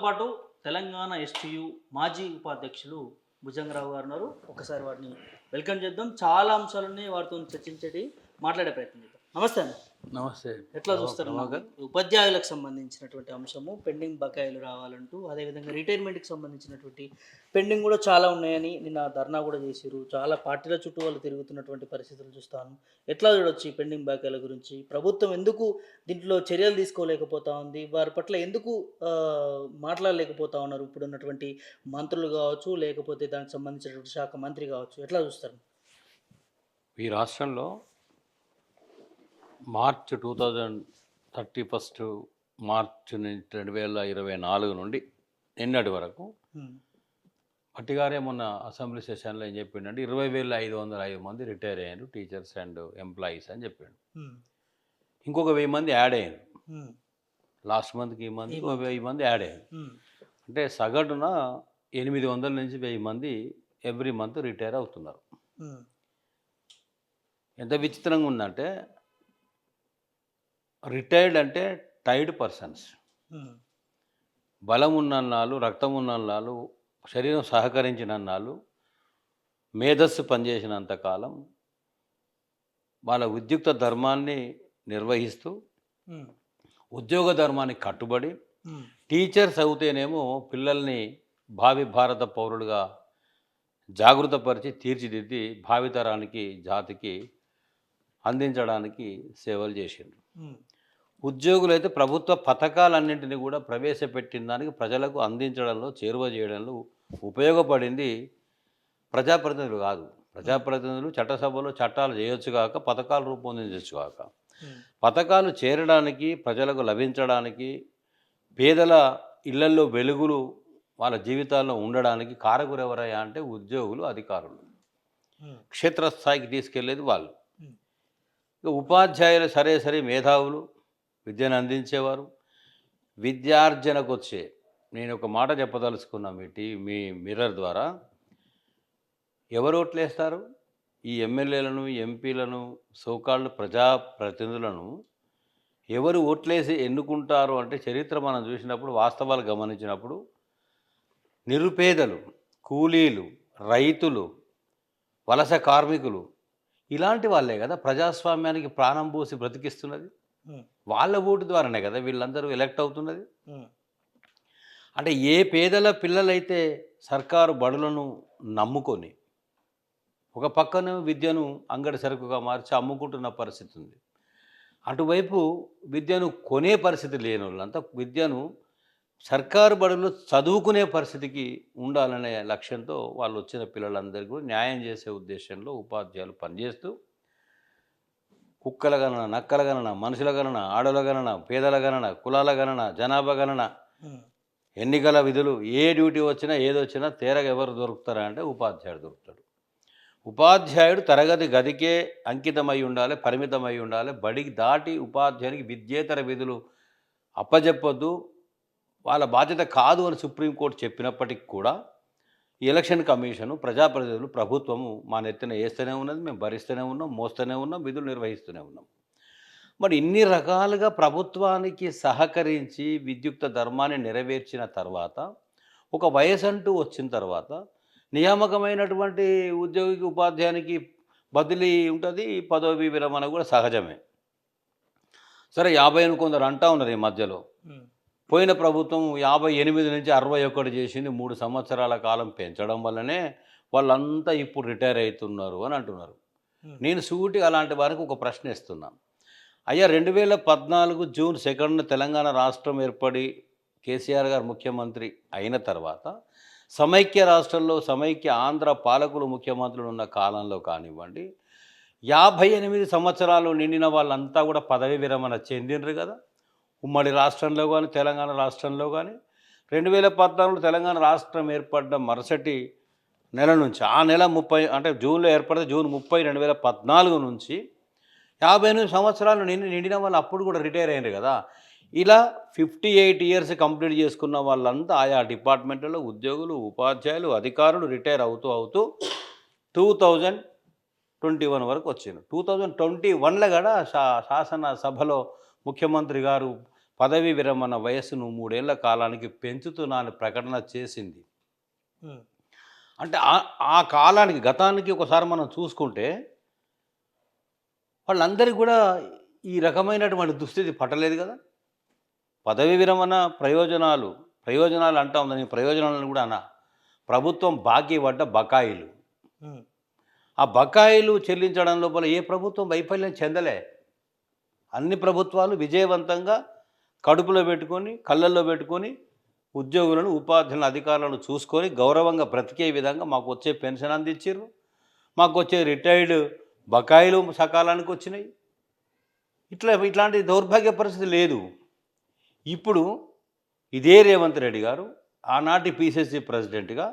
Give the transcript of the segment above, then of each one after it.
పాటు తెలంగాణ ఎస్టీయు మాజీ ఉపాధ్యక్షులు భుజంగరావు గారు ఉన్నారు. ఒకసారి వారిని వెల్కమ్ చేద్దాం. చాలా అంశాలున్నాయి, వారితో చర్చించేటి మాట్లాడే ప్రయత్నం చేద్దాం. నమస్తే అండి. నమస్తే. ఎట్లా చూస్తారు ఉపాధ్యాయులకు సంబంధించినటువంటి అంశము పెండింగ్ బకాయిలు రావాలంటూ, అదేవిధంగా రిటైర్మెంట్కి సంబంధించినటువంటి పెండింగ్ కూడా చాలా ఉన్నాయని నిన్న ధర్నా కూడా చేశారు. చాలా పార్టీల చుట్టూ వాళ్ళు తిరుగుతున్నటువంటి పరిస్థితులు చూస్తాను. ఎట్లా చూడొచ్చు ఈ పెండింగ్ బకాయిల గురించి? ప్రభుత్వం ఎందుకు దీంట్లో చర్యలు తీసుకోలేకపోతా ఉంది? వారి పట్ల ఎందుకు మాట్లాడలేకపోతా ఉన్నారు ఇప్పుడు ఉన్నటువంటి మంత్రులు కావచ్చు, లేకపోతే దానికి సంబంధించినటువంటి శాఖ మంత్రి కావచ్చు? ఎట్లా చూస్తారు? ఈ రాష్ట్రంలో మార్చ్ 2031 మార్చ్ 2024 నుండి నిన్నటి వరకు పట్టిగారే మొన్న అసెంబ్లీ సెషన్లో ఏం చెప్పిండంటే 20,505 మంది రిటైర్ అయ్యారు టీచర్స్ అండ్ ఎంప్లాయీస్ అని చెప్పాడు. ఇంకొక 1000 మంది యాడ్ అయ్యారు. లాస్ట్ మంత్కి ఈ మంత్ 1000 మంది యాడ్ అయ్యారు. అంటే సగటున 800 నుంచి 1000 మంది ఎవ్రీ మంత్ రిటైర్ అవుతున్నారు. ఎంత విచిత్రంగా ఉందంటే, రిటైర్డ్ అంటే టైర్డ్ పర్సన్స్. బలం ఉన్నన్నాళ్ళు, రక్తం ఉన్నన్నాళ్ళు, శరీరం సహకరించినన్నాళ్ళు, మేధస్సు పనిచేసినంతకాలం వాళ్ళ ఉద్యుక్త ధర్మాన్ని నిర్వహిస్తూ ఉద్యోగ ధర్మానికి కట్టుబడి టీచర్స్ అవుతేనేమో పిల్లల్ని భావి భారత పౌరులుగా జాగృతపరిచి తీర్చిదిద్ది భావితరానికి జాతికి అందించడానికి సేవలు చేసిండ్రు. ఉద్యోగులు అయితే ప్రభుత్వ పథకాలన్నింటినీ కూడా ప్రవేశపెట్టిన దానికి ప్రజలకు అందించడంలో, చేరువ చేయడంలో ఉపయోగపడింది ప్రజాప్రతినిధులు కాదు. ప్రజాప్రతినిధులు చట్టసభలో చట్టాలు చేయొచ్చు కాక, పథకాలు రూపొందించవచ్చు కాక, పథకాలు చేరడానికి, ప్రజలకు లభించడానికి, పేదల ఇళ్లల్లో వెలుగులు వాళ్ళ జీవితాల్లో ఉండడానికి కారకులు ఎవరయ్యా అంటే ఉద్యోగులు, అధికారులు. క్షేత్రస్థాయికి తీసుకెళ్లేది వాళ్ళు. ఇక ఉపాధ్యాయులు సరే మేధావులు, విద్యను అందించేవారు. విద్యార్జనకు వచ్చే, నేను ఒక మాట చెప్పదలుచుకున్నా మీ మిర్రర్ ద్వారా, ఎవరు ఓట్లేస్తారు? ఈ ఎమ్మెల్యేలను, ఎంపీలను, సోకాళ్ళు ప్రజాప్రతినిధులను ఎవరు ఓట్లేసి ఎన్నుకుంటారు అంటే చరిత్ర మనం చూసినప్పుడు, వాస్తవాలు గమనించినప్పుడు, నిరుపేదలు, కూలీలు, రైతులు, వలస కార్మికులు, ఇలాంటి వాళ్ళే కదా ప్రజాస్వామ్యానికి ప్రాణం పోసి బ్రతికిస్తున్నది. వాళ్ళ ఓటు ద్వారానే కదా వీళ్ళందరూ ఎలక్ట్ అవుతున్నది. అంటే ఏ పేదల పిల్లలైతే సర్కారు బడులను నమ్ముకొని ఒక పక్కన విద్యను అంగడి సరుకుగా మార్చి అమ్ముకుంటున్న పరిస్థితి ఉంది. అటువైపు విద్యను కొనే పరిస్థితి లేని వాళ్ళంతా విద్యను సర్కారు బడులు చదువుకునే పరిస్థితికి ఉండాలనే లక్ష్యంతో వాళ్ళు వచ్చిన పిల్లలందరికీ కూడా న్యాయం చేసే ఉద్దేశంలో ఉపాధ్యాయులు పనిచేస్తూ, కుక్కల గణన, నక్కల గణన, మనుషుల గణన, ఆడల గణన, పేదల గణన, కులాల గణన, జనాభా గణన, ఎన్నికల విధులు, ఏ డ్యూటీ వచ్చినా ఏదొచ్చినా తేరగా ఎవరు దొరుకుతారా అంటే ఉపాధ్యాయుడు దొరుకుతాడు. ఉపాధ్యాయుడు తరగతి గదికే అంకితమై ఉండాలి, పరిమితమై ఉండాలి. బడికి దాటి ఉపాధ్యాయునికి విద్యేతర విధులు అప్పజెప్పొద్దు, వాళ్ళ బాధ్యత కాదు అని సుప్రీంకోర్టు చెప్పినప్పటికీ కూడా ఈ ఎలక్షన్ కమిషను, ప్రజాప్రతినిధులు, ప్రభుత్వము మా నెత్తిన వేస్తూనే ఉన్నది. మేము భరిస్తూనే ఉన్నాం, మోస్తూనే ఉన్నాం, విధులు నిర్వహిస్తూనే ఉన్నాం. మరి ఇన్ని రకాలుగా ప్రభుత్వానికి సహకరించి విద్యుక్త ధర్మాన్ని నెరవేర్చిన తర్వాత, ఒక వయసు అంటూ వచ్చిన తర్వాత, నియామకమైనటువంటి ఉద్యోగికి, ఉపాధ్యాయునికి బదిలీ ఉంటుంది, పదవి విరమణ కూడా సహజమే. సరే 50 అని కొందరు అంటా ఉన్నారు ఈ మధ్యలో. పోయిన ప్రభుత్వం 58 నుంచి 61 చేసింది. 3 సంవత్సరాల కాలం పెంచడం వల్లనే వాళ్ళంతా ఇప్పుడు రిటైర్ అవుతున్నారు అని అంటున్నారు. నేను సూటిగా అలాంటి వారికి ఒక ప్రశ్న ఇస్తున్నాను. అయ్యా, 2014 జూన్ 2 తెలంగాణ రాష్ట్రం ఏర్పడి కేసీఆర్ గారు ముఖ్యమంత్రి అయిన తర్వాత, సమైక్య రాష్ట్రంలో సమైక్య ఆంధ్ర పాలకులు ముఖ్యమంత్రులు ఉన్న కాలంలో కానివ్వండి, 58 సంవత్సరాలు నిండిన వాళ్ళంతా కూడా పదవి విరమణ చెందినరు కదా. ఉమ్మడి రాష్ట్రంలో కానీ, తెలంగాణ రాష్ట్రంలో కానీ 2014 తెలంగాణ రాష్ట్రం ఏర్పడ్డ మరుసటి నెల నుంచి, ఆ నెల 30 అంటే జూన్లో ఏర్పడితే జూన్ 30, 2014 నుంచి 58 సంవత్సరాలు నిండిన వాళ్ళు అప్పుడు కూడా రిటైర్ అయ్యారు కదా. ఇలా 58 ఇయర్స్ కంప్లీట్ చేసుకున్న వాళ్ళంతా ఆయా డిపార్ట్మెంట్లలో ఉద్యోగులు, ఉపాధ్యాయులు, అధికారులు రిటైర్ అవుతూ 2021 వరకు వచ్చింది. 2021లో కూడా శాసనసభలో ముఖ్యమంత్రి గారు పదవీ విరమణ వయస్సును 3 ఏళ్ల కాలానికి పెంచుతున్నా అని ప్రకటన చేసింది. ఉమ్, అంటే ఆ కాలానికి గతానికి ఒకసారి మనం చూసుకుంటే వాళ్ళందరికీ కూడా ఈ రకమైనటువంటి దుస్థితి పట్టలేదు కదా. పదవీ విరమణ ప్రయోజనాలు అంటాం, దాని ప్రయోజనాలను కూడా ప్రభుత్వం బాకీ పడ్డ బకాయిలు, ఉమ్, ఆ బకాయిలు చెల్లించడం లోపల ఏ ప్రభుత్వం వైఫల్యం చెందలే. అన్ని ప్రభుత్వాలు విజయవంతంగా కడుపులో పెట్టుకొని కళ్ళల్లో పెట్టుకొని ఉద్యోగులను ఉపాధ్యాయులను అధికారులను చూసుకొని గౌరవంగా బ్రతికే విధంగా మాకు వచ్చే పెన్షన్ అందించారు, మాకు వచ్చే రిటైర్డ్ బకాయిలు సకాలానికి వచ్చినాయి. ఇట్లాంటి దౌర్భాగ్య పరిస్థితి లేదు. ఇప్పుడు ఇదే రేవంత్ రెడ్డి గారు ఆనాటి పిసిసి ప్రెసిడెంట్గా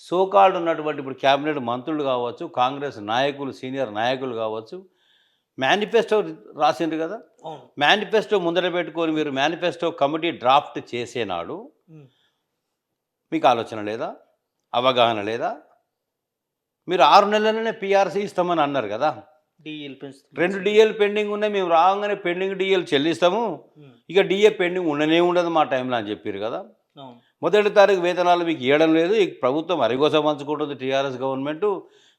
సోకాల్డ్ ఉన్నటువంటి ఇప్పుడు క్యాబినెట్ మంత్రులు కావచ్చు, కాంగ్రెస్ నాయకులు సీనియర్ నాయకులు కావచ్చు, మేనిఫెస్టో రాసిండ్రు కదా. అవును. మేనిఫెస్టో ముందర పెట్టుకొని మీరు మేనిఫెస్టో కమిటీ డ్రాఫ్ట్ చేసేనాడు ఉమ్, మీకు ఆలోచన లేదా, అవగాహన లేదా? మీరు 6 నెలలనే పిఆర్సీ ఇస్తామని అన్నారు కదా. డిఎల్ పెంచుతుంది. 2 డిఏలు పెండింగ్ ఉన్నాయి, మేము రాగానే పెండింగ్ డిఏలు చెల్లిస్తాము, ఇక డిఏ పెండింగ్ ఉండనే ఉండదు మా టైంలో అని చెప్పారు కదా. అవును. మొదటి తారీఖు వేతనాలు మీకు ఇవ్వడం లేదు, ఈ ప్రభుత్వం అరిగోస పంచుకుంటుంది టీఆర్ఎస్ గవర్నమెంటు,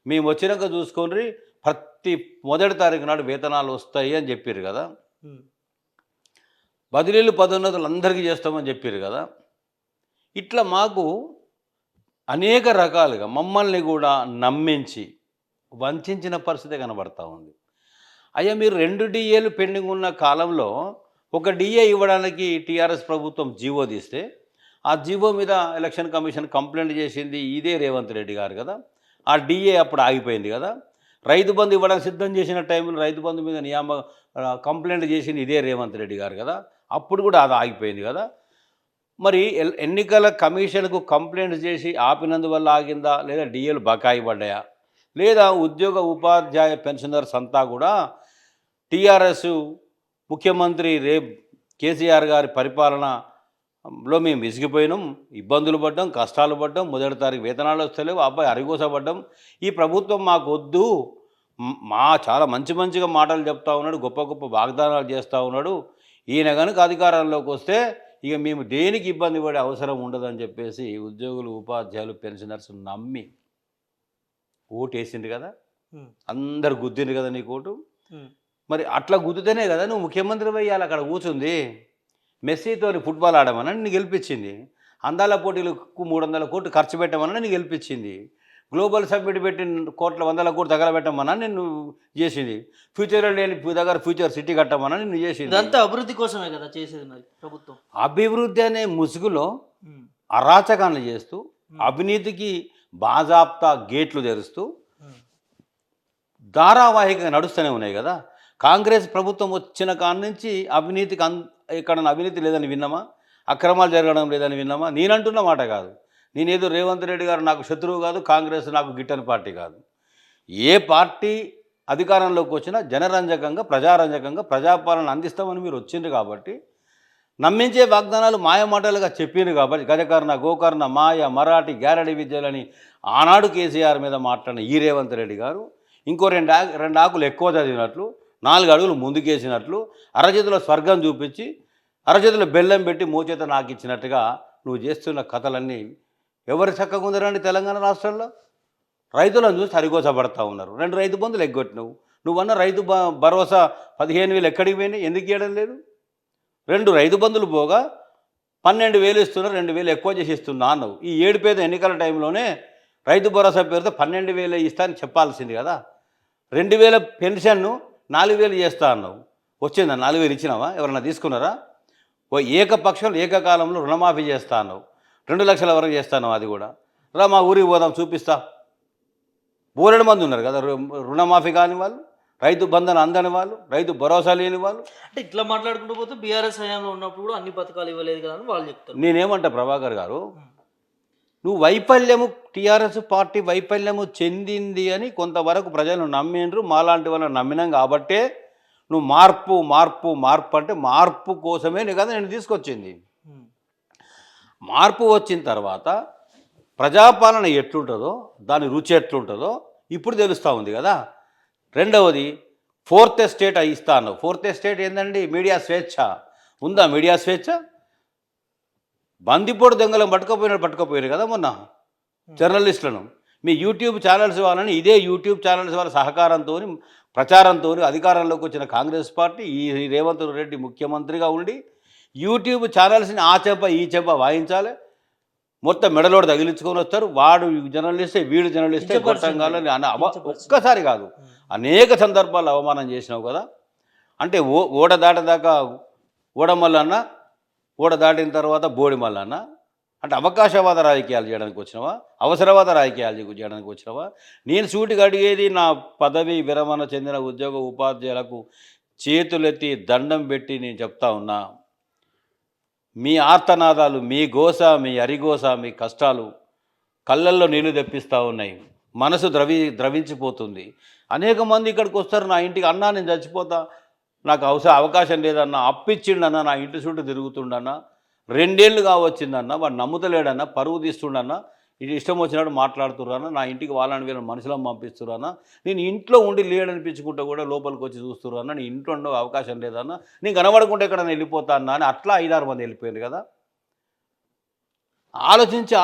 మేము వచ్చినాక చూసుకొని ప్రతి మొదటి తారీఖు నాడు వేతనాలు వస్తాయి అని చెప్పారు కదా. ఉమ్, బదిలీలు పదోన్నతులు అందరికీ చేస్తామని చెప్పారు కదా. ఇట్లా మాకు అనేక రకాలుగా మమ్మల్ని కూడా నమ్మించి వంచిన పరిస్థితి కనబడతా ఉంది. అయ్యా మీరు 2 డిఏలు పెండింగ్ ఉన్న కాలంలో ఒక డిఏ ఇవ్వడానికి టీఆర్ఎస్ ప్రభుత్వం జీవో తీస్తే ఆ జీవో మీద ఎలక్షన్ కమిషన్ కంప్లైంట్ చేసింది ఇదే రేవంత్ రెడ్డి గారు కదా. ఆ డిఏ అప్పుడు ఆగిపోయింది కదా. రైతు బంధు ఇవ్వడానికి సిద్ధం చేసిన టైంలో రైతు బంధు మీద కంప్లైంట్ చేసింది ఇదే రేవంత్ రెడ్డి గారు కదా. అప్పుడు కూడా అది ఆగిపోయింది కదా. మరి ఎన్నికల కమిషన్కు కంప్లైంట్ చేసి ఆపినందువల్ల ఆగిందా, లేదా డిఏలు బకాయి పడ్డాయా, లేదా ఉద్యోగ ఉపాధ్యాయ పెన్షనర్స్ అంతా కూడా టీఆర్ఎస్ ముఖ్యమంత్రి కేసీఆర్ గారి పరిపాలనలో మేము విసిగిపోయినాం, ఇబ్బందులు పడ్డాం, కష్టాలు పడ్డాం, మొదటి తారీఖు వేతనాలు వస్తలేవు, అబ్బాయి అరిగోసపడ్డాం, ఈ ప్రభుత్వం మాకు వద్దు, చాలా మంచిగా మాటలు చెప్తా ఉన్నాడు, గొప్ప గొప్ప వాగ్దానాలు చేస్తూ ఉన్నాడు, ఈయన కనుక అధికారంలోకి వస్తే ఇక మేము దేనికి ఇబ్బంది పడే అవసరం ఉండదని చెప్పేసి ఉద్యోగులు ఉపాధ్యాయులు పెన్షనర్స్ నమ్మి ఓటేసింది కదా. అందరు గుద్దింది కదా నీకు ఓటు. మరి అట్లా గుద్దుతేనే కదా నువ్వు ముఖ్యమంత్రి అయ్యాలి. అక్కడ కూర్చుంది మెస్సీతో ఫుట్బాల్ ఆడమని నిన్ను గెలిపించింది, అందాల పోటీలకు 300 కోట్లు ఖర్చు పెట్టమని నిన్ను గెలిపించింది, గ్లోబల్ సబ్మిట్ పెట్టి 100 కోట్లు తగలబెట్టమన్నా నిన్ను చేసింది, ఫ్యూచర్లో లేని దగ్గర ఫ్యూచర్ సిటీ కట్టమన్నా నిన్ను చేసింది. ఇదంతా అభివృద్ధి కోసమే కదా చేసేది మరి ప్రభుత్వం. అభివృద్ధి అనే ముసుగులో అరాచకాలను చేస్తూ అవినీతికి బాజాప్తా గేట్లు తెరుస్తూ ధారావాహికంగా నడుస్తూనే ఉన్నాయి కదా. కాంగ్రెస్ ప్రభుత్వం వచ్చిన కాడి నుంచి అవినీతికి ఎక్కడన్నా అవినీతి లేదని విన్నామా, అక్రమాలు జరగడం లేదని విన్నామా? నేనంటున్న మాట కాదు, నేనేదో రేవంత్ రెడ్డి గారు నాకు శత్రువు కాదు, కాంగ్రెస్ నాకు గిట్టని పార్టీ కాదు. ఏ పార్టీ అధికారంలోకి వచ్చినా జనరంజకంగా ప్రజారంజకంగా ప్రజాపాలన అందిస్తామని మీరు వచ్చిండ్రు కాబట్టి, నమ్మించే వాగ్దానాలు మాయమాటలుగా చెప్పిండ్రు కాబట్టి, గజకర్ణ గోకర్ణ మాయ మరాఠీ గ్యారడి విద్యలని ఆనాడు కేసీఆర్ మీద మాట్లాడిన ఈ రేవంత్ రెడ్డి గారు ఇంకో 2 ఆకులు ఎక్కువ చదివినట్లు, 4 అడుగులు ముందుకేసినట్లు, అరచేతిలో స్వర్గం చూపించి అరచేతిలో బెల్లం పెట్టి మోచేత నాకు ఇచ్చినట్టుగా నువ్వు చేస్తున్న కథలన్నీ ఎవరు చక్కగా ఉందరండి తెలంగాణ రాష్ట్రంలో? రైతులను చూసి హరిగోసపడతా ఉన్నారు. 2 రైతు బంధులు ఎగ్గొట్టినావు. నువ్వన్న రైతు భరోసా 15,000 ఎక్కడికి పోయినాయి, ఎందుకు ఇవ్వడం లేదు? 2 రైతు బంధులు పోగా 12,000 ఇస్తున్నా, 2,000 ఎక్కువ చేసి ఇస్తున్నా అన్నావు. ఈ 7 పేద ఎన్నికల టైంలోనే రైతు భరోసా పేరుతో 12,000 ఇస్తా అని చెప్పాల్సింది కదా. 2,000 పెన్షన్ను 4,000 చేస్తా అన్నావు. వచ్చిందా? 4,000 ఇచ్చినావా? ఎవరన్నా తీసుకున్నారా? ఏకపక్షంలో ఏకకాలంలో రుణమాఫీ చేస్తా అన్నావు. 2 లక్షల వరకు చేస్తాను, అది కూడా రా మా ఊరికి పోదాం చూపిస్తా. బోలెడు మంది ఉన్నారు కదా రుణమాఫీ కాని వాళ్ళు, రైతు బంధన అందని వాళ్ళు, రైతు భరోసా లేని వాళ్ళు. అంటే ఇట్లా మాట్లాడుకుంటూ పోతే బీఆర్ఎస్ హయాంలో ఉన్నప్పుడు కూడా అన్ని పథకాలు ఇవ్వలేదు కదా అని వాళ్ళు చెప్తారు. నేనేమంటా ప్రభాకర్ గారు, నువ్వు వైఫల్యము టీఆర్ఎస్ పార్టీ వైఫల్యము చెందింది అని కొంతవరకు ప్రజలు నమ్మిండ్రు, మాలాంటి వాళ్ళని నమ్మినాం కాబట్టే నువ్వు మార్పు మార్పు మార్పు అంటే మార్పు కోసమే కదా నేను తీసుకొచ్చింది. మార్పు వచ్చిన తర్వాత ప్రజాపాలన ఎట్లుంటుందో దాని రుచి ఎట్లుంటుందో ఇప్పుడు తెలుస్తూ ఉంది కదా. రెండవది 4th ఎస్టేట్ ఇస్తా అన్నావు. 4th ఎస్టేట్ ఏందండి? మీడియా స్వేచ్ఛ. ఉందా మీడియా స్వేచ్ఛ? బందిపోటు దొంగలను పట్టుకపోయారు కదా మొన్న జర్నలిస్టులను. మీ యూట్యూబ్ ఛానల్స్ వాళ్ళని ఇదే యూట్యూబ్ ఛానల్స్ వాళ్ళ సహకారంతో ప్రచారంతో అధికారంలోకి వచ్చిన కాంగ్రెస్ పార్టీ ఈ రేవంత్ రెడ్డి ముఖ్యమంత్రిగా ఉండి యూట్యూబ్ ఛానల్స్ని ఆ చెంప ఈ చెంప వాయించాలి, మొత్తం మెడలోడు తగిలించుకొని వస్తారు. వాడు జర్నలిస్టే వీడు జర్నలిస్టే గొట్టంగాలని ఒక్కసారి కాదు అనేక సందర్భాల్లో అవమానం చేసినావు కదా. అంటే ఓడ దాటదాకా ఓడమల్లన్న, ఓడ దాటిన తర్వాత బోడి మల్లన్న. అంటే అవకాశవాద రాజకీయాలు చేయడానికి వచ్చినావా, అవసరవాద రాజకీయాలు చేయడానికి వచ్చినావా? నేను సూటిగా అడిగేది, నా పదవి విరమణ చెందిన ఉద్యోగ ఉపాధ్యాయులకు చేతులెత్తి దండం పెట్టి నేను చెప్తా ఉన్నా, మీ ఆర్తనాదాలు, మీ గోస, మీ అరిగోస, మీ కష్టాలు కళ్ళల్లో నీళ్లు తెప్పిస్తూ ఉన్నాయి. మనసు ద్రవించిపోతుంది. అనేక మంది ఇక్కడికి వస్తారు నా ఇంటికి, అన్నా నేను చచ్చిపోతా, నాకు అవకాశం లేదన్నా, అప్పిచ్చిండన్నా, నా ఇంటి చుట్టూ తిరుగుతుండన్నా, 2 ఏళ్ళు కావచ్చిందన్నా, వాడు నమ్ముతలేడన్నా, పరువు తీస్తుండన్నా, ఇది ఇష్టం వచ్చినట్టు మాట్లాడుతుర్రన్నా, నా ఇంటికి వాళ్ళని వీళ్ళని మనుషులను పంపిస్తుర్రన్నా, నేను ఇంట్లో ఉండి లేడనిపించుకుంటూ కూడా లోపలికి వచ్చి చూస్తుర్రన్నా, నీ ఇంట్లో ఉండే అవకాశం లేదన్నా, నేను కనబడకుంటే ఎక్కడన్నా వెళ్ళిపోతా అన్నా అని అట్లా 5-6 మంది వెళ్ళిపోయారు కదా.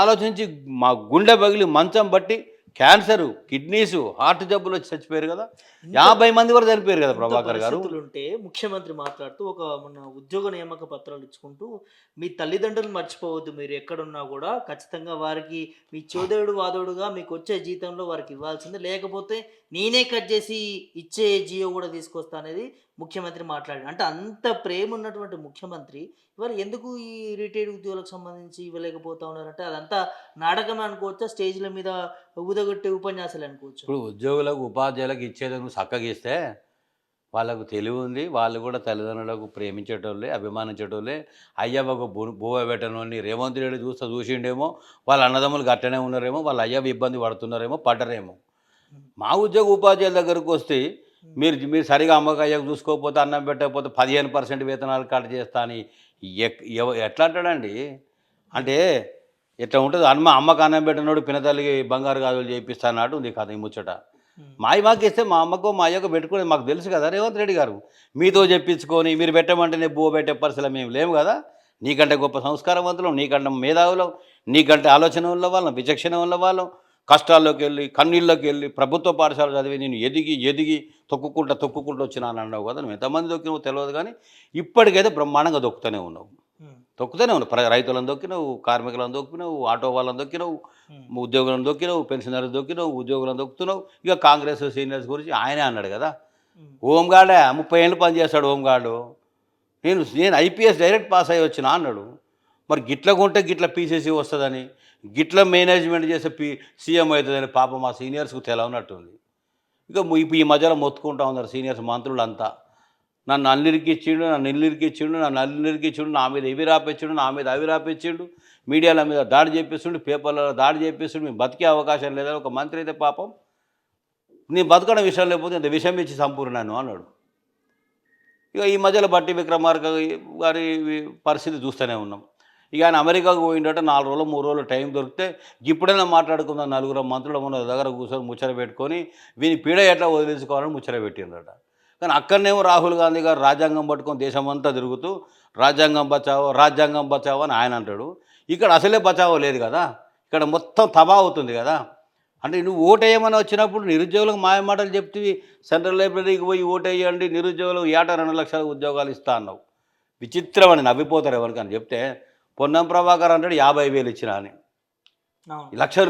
ఆలోచించి మా గుండె పగిలి మంచం బట్టి క్యాన్సరు, కిడ్నీసు, హార్ట్ జబ్బులు వచ్చి చచ్చిపోయారు కదా. 50 మంది వరకు చనిపోయారు కదా ప్రభాకర్ గారు. ఉంటే ముఖ్యమంత్రి మాట్లాడుతూ ఒక మన ఉద్యోగ నియామక పత్రాలు ఇచ్చుకుంటూ, మీ తల్లిదండ్రులు మర్చిపోవద్దు, మీరు ఎక్కడున్నా కూడా ఖచ్చితంగా వారికి మీ చోదరుడు వాదోడుగా మీకు వచ్చే జీతంలో వారికి ఇవ్వాల్సిందే, లేకపోతే నేనే కట్ చేసి ఇచ్చే జియో కూడా తీసుకొస్తా అనేది ముఖ్యమంత్రి మాట్లాడారు. అంటే అంత ప్రేమ ఉన్నటువంటి ముఖ్యమంత్రి ఇవాళ ఎందుకు ఈ రిటైర్డ్ ఉద్యోగులకు సంబంధించి ఇవ్వలేకపోతా ఉన్నారంటే అదంతా నాటకమే అనుకోవచ్చా, స్టేజ్ల మీద ఊదగొట్టే ఉపన్యాసాలు అనుకోవచ్చు? ఇప్పుడు ఉద్యోగులకు ఉపాధ్యాయులకు ఇచ్చేది నువ్వు చక్కగా ఇస్తే వాళ్ళకు తెలివి ఉంది, వాళ్ళు కూడా తల్లిదండ్రులకు ప్రేమించేటోళ్ళే, అభిమానించేటోళ్ళే. అయ్యవ్వకు బువ్వ పెట్టనోని రేవంత్ రెడ్డి చూసిండేమో, వాళ్ళ అన్నదమ్ములు గట్టనే ఉన్నారేమో, వాళ్ళ అయ్యవ ఇబ్బంది పడుతున్నారేమో, పడ్డరేమో. మా ఉద్యోగ ఉపాధ్యాయుల దగ్గరకు వస్తే మీరు సరిగా అమ్మకు అయ్యకు చూసుకోకపోతే, అన్నం పెట్టకపోతే 15% వేతనాలు కట్ చేస్తా అని ఎట్లా అంటాడండి? అంటే ఎట్లా ఉంటుంది, అమ్మకు అన్నం పెట్టినోడు పినతల్లికి బంగారు గాజులు చేయిస్తా అన్నట్టు ఉంది కథ ఈ ముచ్చట. మాకు ఇస్తే మా అమ్మకో మా అయ్యకో పెట్టుకుని మాకు తెలుసు కదా రేవంత్ రెడ్డి గారు. మీతో చెప్పించుకొని మీరు పెట్టమంటేనే బువ్వ పెట్టే పరిస్థితులు మేము లేము కదా. నీకంటే గొప్ప సంస్కారవంతులం, నీకంటే మేధావులం, నీకంటే ఆలోచన ఉన్న వాళ్ళం, విచక్షణ ఉన్న వాళ్ళం. కష్టాల్లోకి వెళ్ళి కన్నీళ్ళకి వెళ్ళి ప్రభుత్వ పాఠశాల చదివి నేను ఎదిగి తొక్కుకుంటూ వచ్చినాను అన్నావు కదా. నువ్వు ఎంతమంది దొక్కినావు తెలియదు, కానీ ఇప్పటికైతే బ్రహ్మాండంగా దొక్కుతూనే ఉన్నావు. రైతులను దొక్కినావు, కార్మికులను దొక్కినావు, ఆటో వాళ్ళని దొక్కినావు, ఉద్యోగులను దొక్కినావు, పెన్షనర్లు దొక్కినావు, ఉద్యోగులను దొక్కుతున్నావు. ఇక కాంగ్రెస్ సీనియర్స్ గురించి ఆయనే అన్నాడు కదా, హోంగార్డే 30 ఏళ్ళు పనిచేస్తాడు హోంగార్డు, నేను ఐపీఎస్ డైరెక్ట్ పాస్ అయ్యి వచ్చినా అన్నాడు. మరి గిట్ల కొంటే గిట్ల పీసీసీ వస్తుందని, గిట్ల మేనేజ్మెంట్ చేసే సీఎం అవుతుందని పాపం మా సీనియర్స్కు తెలవనట్టుంది. ఇక ఈ మధ్యలో మొత్తుకుంటా ఉన్నారు సీనియర్స్ మంత్రులంతా, నన్ను అల్లిరికిచ్చిండు, నా మీద ఇవి రాపించిండు, నా మీద అవి రాపించిండు, మీడియాల మీద దాడి చేపిస్తుండు, పేపర్లలో దాడి చేపిస్తుండు, మేము బతికే అవకాశం లేదని ఒక మంత్రి అయితే పాపం, నేను బతకడం విషయం లేకపోతే ఇంత విషయం ఇచ్చి సంపూర్ణాను అన్నాడు. ఇక ఈ మధ్యలో బట్టి విక్రమార్క గారి పరిస్థితి చూస్తూనే ఉన్నాం. ఇక ఆయన అమెరికాకు పోయిండట, 4 రోజులు 3 రోజులు టైం దొరికితే ఇప్పుడైనా మాట్లాడుకుందాం, 4 మంత్రులు మన దగ్గర కూర్చొని ముచ్చట పెట్టుకొని వీని పీడ ఎట్లా వదిలించుకోవాలని ముచ్చట పెట్టిండట. కానీ అక్కడనేమో రాహుల్ గాంధీ గారు రాజ్యాంగం పట్టుకొని దేశమంతా తిరుగుతూ రాజ్యాంగం బచావో అని ఆయన అంటాడు. ఇక్కడ అసలే బచావో లేదు కదా, ఇక్కడ మొత్తం తబా అవుతుంది కదా. అంటే నువ్వు ఓటేయమని వచ్చినప్పుడు నిరుద్యోగులకు మాయమాటలు చెప్తే సెంట్రల్ లైబ్రరీకి పోయి ఓటేయండి, నిరుద్యోగులకు ఏటా 2 లక్షల ఉద్యోగాలు ఇస్తా అన్నావు. విచిత్రమని నవ్విపోతారు ఎవరికని చెప్తే. పొన్నం ప్రభాకర్ అంటాడు 50,000 ఇచ్చినా అని,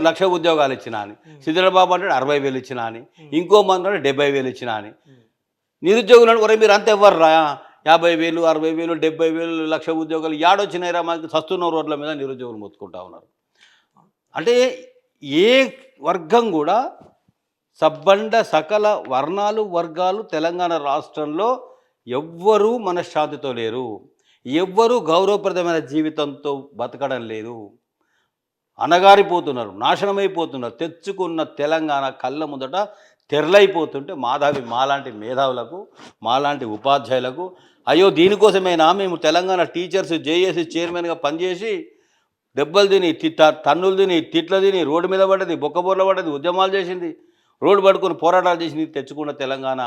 లక్ష ఉద్యోగాలు ఇచ్చినా అని. సిద్ధిరాబాబు అంటాడు 60,000 ఇచ్చినా అని, ఇంకో మంది అంటే 70,000 ఇచ్చినా అని. నిరుద్యోగులను ఒరే మీరు అంత ఎవర్రా, 50,000, 60,000, 70,000, లక్ష ఉద్యోగాలు ఏడొచ్చినాయిరా మనకి, సస్తున్న రోడ్ల మీద నిరుద్యోగులు మొత్తుకుంటా ఉన్నారు. అంటే ఏ వర్గం కూడా సబ్బండ సకల వర్ణాలు వర్గాలు తెలంగాణ రాష్ట్రంలో ఎవ్వరూ మనశ్శాంతితో లేరు, ఎవ్వరూ గౌరవప్రదమైన జీవితంతో బతకడం లేదు, అనగారిపోతున్నారు, నాశనమైపోతున్నారు. తెచ్చుకున్న తెలంగాణ కళ్ళ ముందట తెరలైపోతుంటే మాలాంటి మేధావులకు, మాలాంటి ఉపాధ్యాయులకు అయ్యో దీనికోసమేనా మేము తెలంగాణ టీచర్స్ జేఏసీ చైర్మన్గా పనిచేసి దెబ్బలు తిని తన్నులు తిని తిట్లు తిని రోడ్డు మీద పడ్డది, బొక్కబోర్ల పడ్డది, ఉద్యమాలు చేసింది, రోడ్డు పట్టుకుని పోరాటాలు చేసింది, తెచ్చుకున్న తెలంగాణ